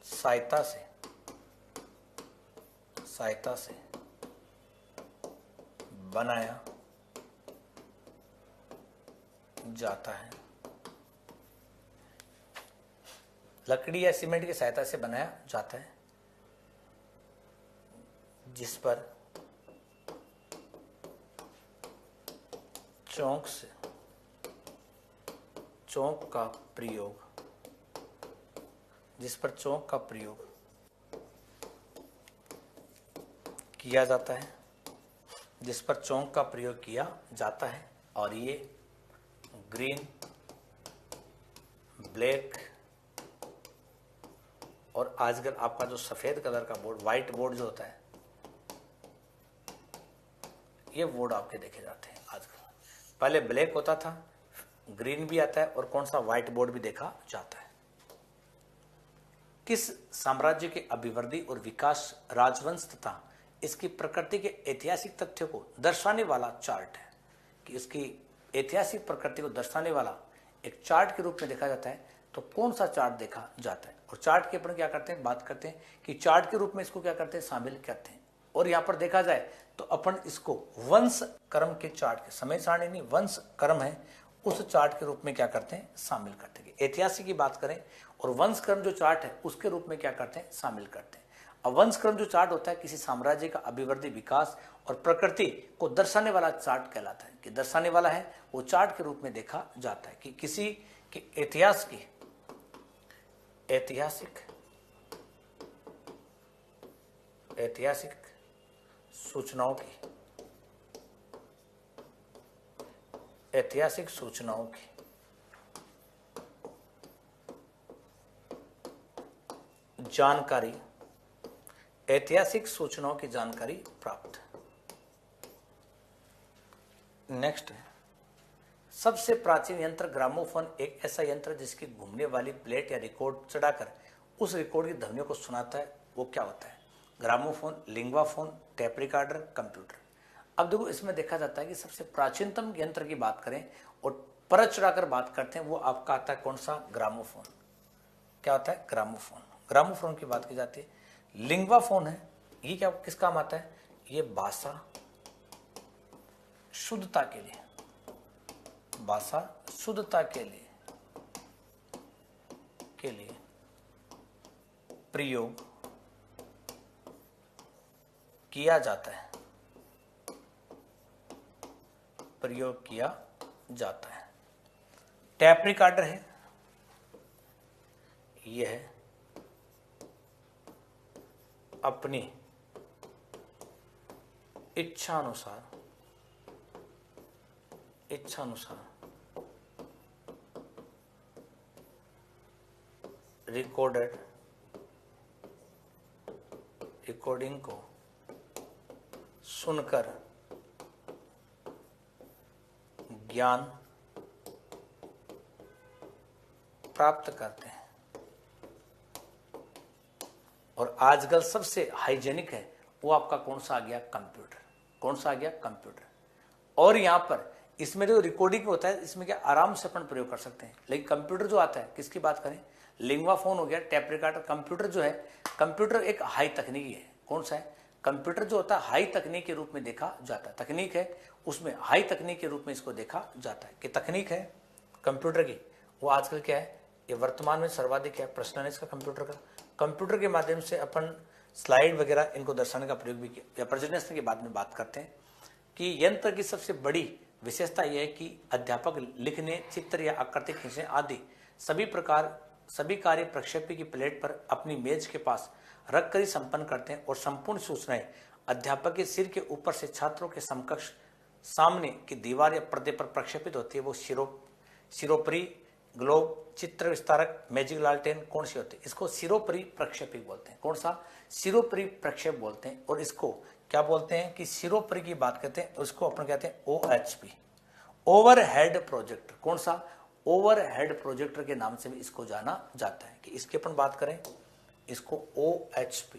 सहायता से बनाया जाता है। लकड़ी या सीमेंट की सहायता से बनाया जाता है जिस पर चौक का प्रयोग किया जाता है, और ये ग्रीन, ब्लैक और आजकल आपका जो सफेद कलर का बोर्ड, व्हाइट बोर्ड जो होता है, ये बोर्ड आपके देखे जाते हैं आजकल। पहले ब्लैक होता था, ग्रीन भी आता है और कौन सा, व्हाइट बोर्ड भी देखा जाता है। किस साम्राज्य के अभिवृद्धि और विकास, राजवंश तथा इसकी प्रकृति के ऐतिहासिक तथ्यों को दर्शाने वाला चार्ट है, कि इसकी ऐतिहासिक प्रकृति को दर्शाने वाला एक चार्ट के रूप में देखा जाता है। तो कौन सा चार्ट देखा जाता है, और चार्ट के अपन क्या करते हैं, बात करते हैं कि चार्ट के रूप में इसको क्या करते हैं, शामिल करते हैं। और यहां पर देखा जाए तो अपन इसको वंश क्रम के चार्ट के, समय सारणी नहीं, वंश क्रम है, उस चार्ट के रूप में क्या करते हैं, शामिल करते हैं। ऐतिहासिक की बात करें और वंश क्रम जो चार्ट है उसके रूप में क्या करते हैं, शामिल करते हैं। अब वंश क्रम जो चार्ट होता है किसी साम्राज्य का अभिवृद्धि, विकास और प्रकृति को दर्शाने वाला चार्ट कहलाता है, कि दर्शाने वाला है वो चार्ट के रूप में देखा जाता है, कि किसी के इतिहास की ऐतिहासिक सूचनाओं की जानकारी, ऐतिहासिक सूचनाओं की जानकारी प्राप्त। नेक्स्ट है, सबसे प्राचीन यंत्र ग्रामोफोन एक ऐसा यंत्र जिसकी घूमने वाली प्लेट या रिकॉर्ड चढ़ाकर उस रिकॉर्ड की ध्वनियों को सुनाता है, वो क्या होता है, gramophone, Linguaphone, tape recorder, computer. अब देखो इसमें देखा जाता है कि सबसे प्राचीनतम यंत्र की बात करें और परत चढ़ाकर बात करते हैं, वो आपका आता है कौन सा, ग्रामोफोन। क्या होता है, ग्रामोफोन। ग्रामोफोन की बात की जाती है। लिंग्वाफोन है, ये क्या किस काम आता है, ये भाषा शुद्धता के लिए, भाषा शुद्धता के लिए प्रयोग किया जाता है, टैप रिकॉर्डर है, यह अपनी इच्छानुसार रिकॉर्डिंग को सुनकर ज्ञान प्राप्त करते हैं। और आजकल सबसे हाइजेनिक है वो आपका कौन सा आ गया, कंप्यूटर। कौन सा आ गया, कंप्यूटर। और यहां पर इसमें जो रिकॉर्डिंग होता है इसमें क्या आराम से अपन प्रयोग कर सकते हैं। लेकिन कंप्यूटर जो आता है, किसकी बात करें, लिंग्वाफोन हो गया, टेप रिकॉर्डर। कंप्यूटर जो है, कंप्यूटर एक हाई तकनीकी है। कौन सा है, कंप्यूटर जो होता है हाई तकनीक के रूप में देखा जाता है। तकनीक है उसमें हाई तकनीक के रूप में इसको देखा जाता है, कि तकनीक है कंप्यूटर की, वो आजकल क्या है, ये वर्तमान में सर्वाधिक है प्रचलन इसका कंप्यूटर का। कंप्यूटर के माध्यम से अपन स्लाइड वगैरह इनको दर्शाने का प्रयोग भी किया, या प्रेजेंटेशन के बाद में बात करते हैं कि यंत्र की सबसे बड़ी विशेषता यह है कि अध्यापक लिखने, चित्र या आकृति खींचने आदि सभी प्रकार सभी कार्य प्रक्षेपी की प्लेट पर अपनी मेज के पास रखकर ही संपन्न करते हैं और संपूर्ण सूचनाएं अध्यापक के सिर के ऊपर से छात्रों के समकक्ष सामने की दीवार या पर्दे पर प्रक्षेपित होती है। वो सिरोपरी, ग्लोब, चित्र विस्तारक, मैजिक लालटेन कौन सी होती है? इसको सिरोपरी प्रक्षेपी बोलते हैं। कौन सा? सिरोपरी प्रक्षेप बोलते हैं। और इसको क्या बोलते हैं कि सिरोपरी की बात करते हैं, उसको अपन कहते हैं OHP, ओवरहेड प्रोजेक्टर। कौन सा? ओवरहेड प्रोजेक्टर के नाम से भी इसको जाना जाता है। कि इसकी अपन बात करें, इसको OHP,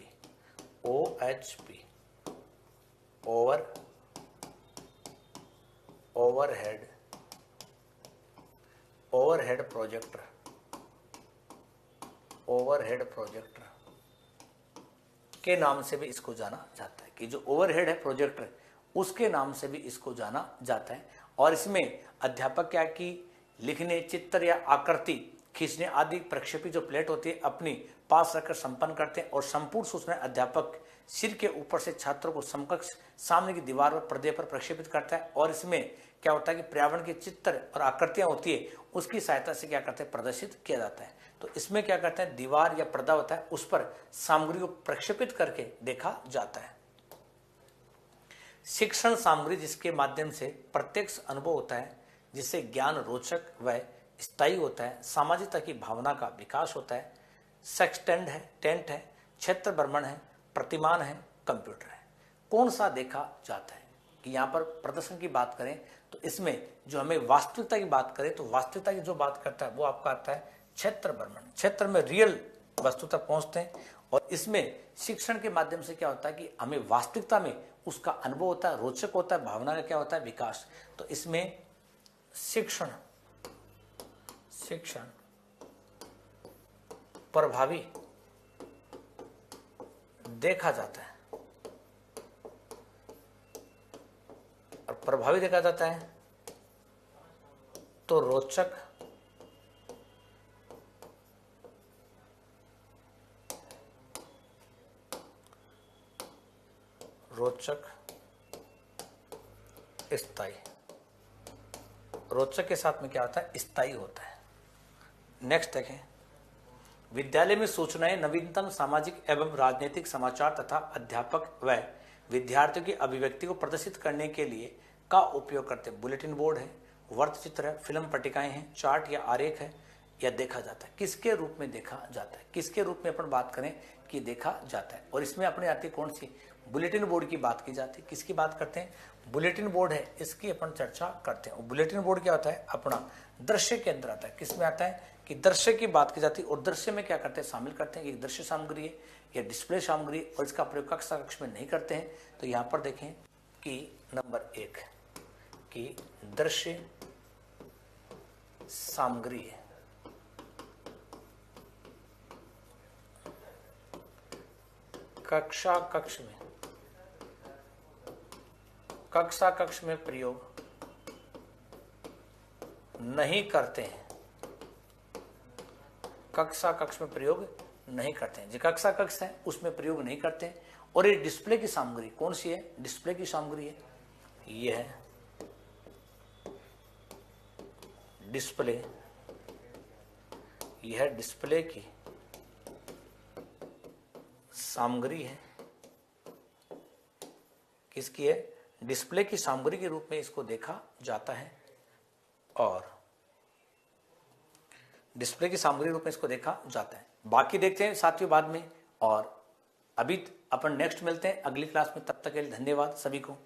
ओवरहेड प्रोजेक्टर के नाम से भी इसको जाना जाता है। कि जो ओवरहेड है प्रोजेक्टर, उसके नाम से भी इसको जाना जाता है। और इसमें अध्यापक क्या कि लिखने, चित्र या आकृति खींचने आदि प्रक्षेपी जो प्लेट होती है अपनी पास रखकर संपन्न करते हैं और संपूर्ण सूचनाएं अध्यापक सिर के ऊपर से छात्रों को समकक्ष सामने की दीवार पर पर्दे पर प्रक्षेपित करता है। और इसमें क्या होता है कि पर्यावरण के चित्र और आकृतियां होती है, उसकी सहायता से क्या करते हैं, प्रदर्शित किया जाता है। तो इसमें क्या करते हैं, दीवार या पर्दा होता है, उस पर सामग्री को प्रक्षेपित करके देखा जाता है। शिक्षण सामग्री जिसके माध्यम से प्रत्यक्ष अनुभव होता है, जिससे ज्ञान रोचक व स्थायी होता है, सामाजिकता की भावना का विकास होता है। सेक्सटेंड है, टेंट है, क्षेत्र भ्रमण है, प्रतिमान है, कंप्यूटर है। कौन सा देखा जाता है? कि यहाँ पर प्रदर्शन की बात करें तो इसमें जो हमें वास्तविकता की बात करें तो वास्तविकता की जो बात करता है वो आपका आता है क्षेत्र भ्रमण। क्षेत्र में रियल वस्तु तक पहुंचते हैं और इसमें शिक्षण के माध्यम से क्या होता है कि हमें वास्तविकता में उसका अनुभव होता है, रोचक होता है, भावना का क्या होता है, विकास। तो इसमें शिक्षण प्रभावी देखा जाता है। और प्रभावी देखा जाता है तो रोचक स्थायी। रोचक के साथ में क्या होता है, स्थायी होता है। नेक्स्ट देखें, विद्यालय में सूचनाएं नवीनतम सामाजिक एवं राजनीतिक समाचार तथा अध्यापक व विद्यार्थियों की अभिव्यक्ति को प्रदर्शित करने के लिए का उपयोग करते हैं। बुलेटिन बोर्ड है, वृत्तचित्र है, फिल्म पट्टिकाएं हैं, चार्ट या आरेख है, या देखा जाता है। किसके रूप में देखा जाता है? किसके रूप में अपन बात करें कि देखा जाता है। और इसमें अपने आती कौन सी? बुलेटिन बोर्ड की बात की जाती है। किसकी बात करते हैं? बुलेटिन बोर्ड है, इसकी अपन चर्चा करते हैं। और बुलेटिन बोर्ड क्या होता है? अपना दृश्य के अंदर आता है। किसमें आता है कि दृश्य की बात की जाती है। और दृश्य में क्या करते हैं, शामिल करते हैं कि दृश्य सामग्री है या डिस्प्ले सामग्री, और इसका प्रयोग कक्षा कक्ष में नहीं करते हैं। तो यहाँ पर देखें कि नंबर 1 कि दृश्य सामग्री है, कक्षा कक्ष में प्रयोग नहीं करते हैं। कक्षा कक्ष में प्रयोग नहीं करते हैं। जो कक्षा कक्ष है उसमें प्रयोग नहीं करते हैं। और ये डिस्प्ले की सामग्री कौन सी है? डिस्प्ले की सामग्री है, ये है डिस्प्ले। यह डिस्प्ले की सामग्री है। किसकी है? डिस्प्ले की सामग्री के रूप में इसको देखा जाता है। और डिस्प्ले की सामग्री रूप में इसको देखा जाता है। बाकी देखते हैं साथियों बाद में। और अभी अपन नेक्स्ट मिलते हैं अगली क्लास में। तब तक के लिए धन्यवाद सभी को।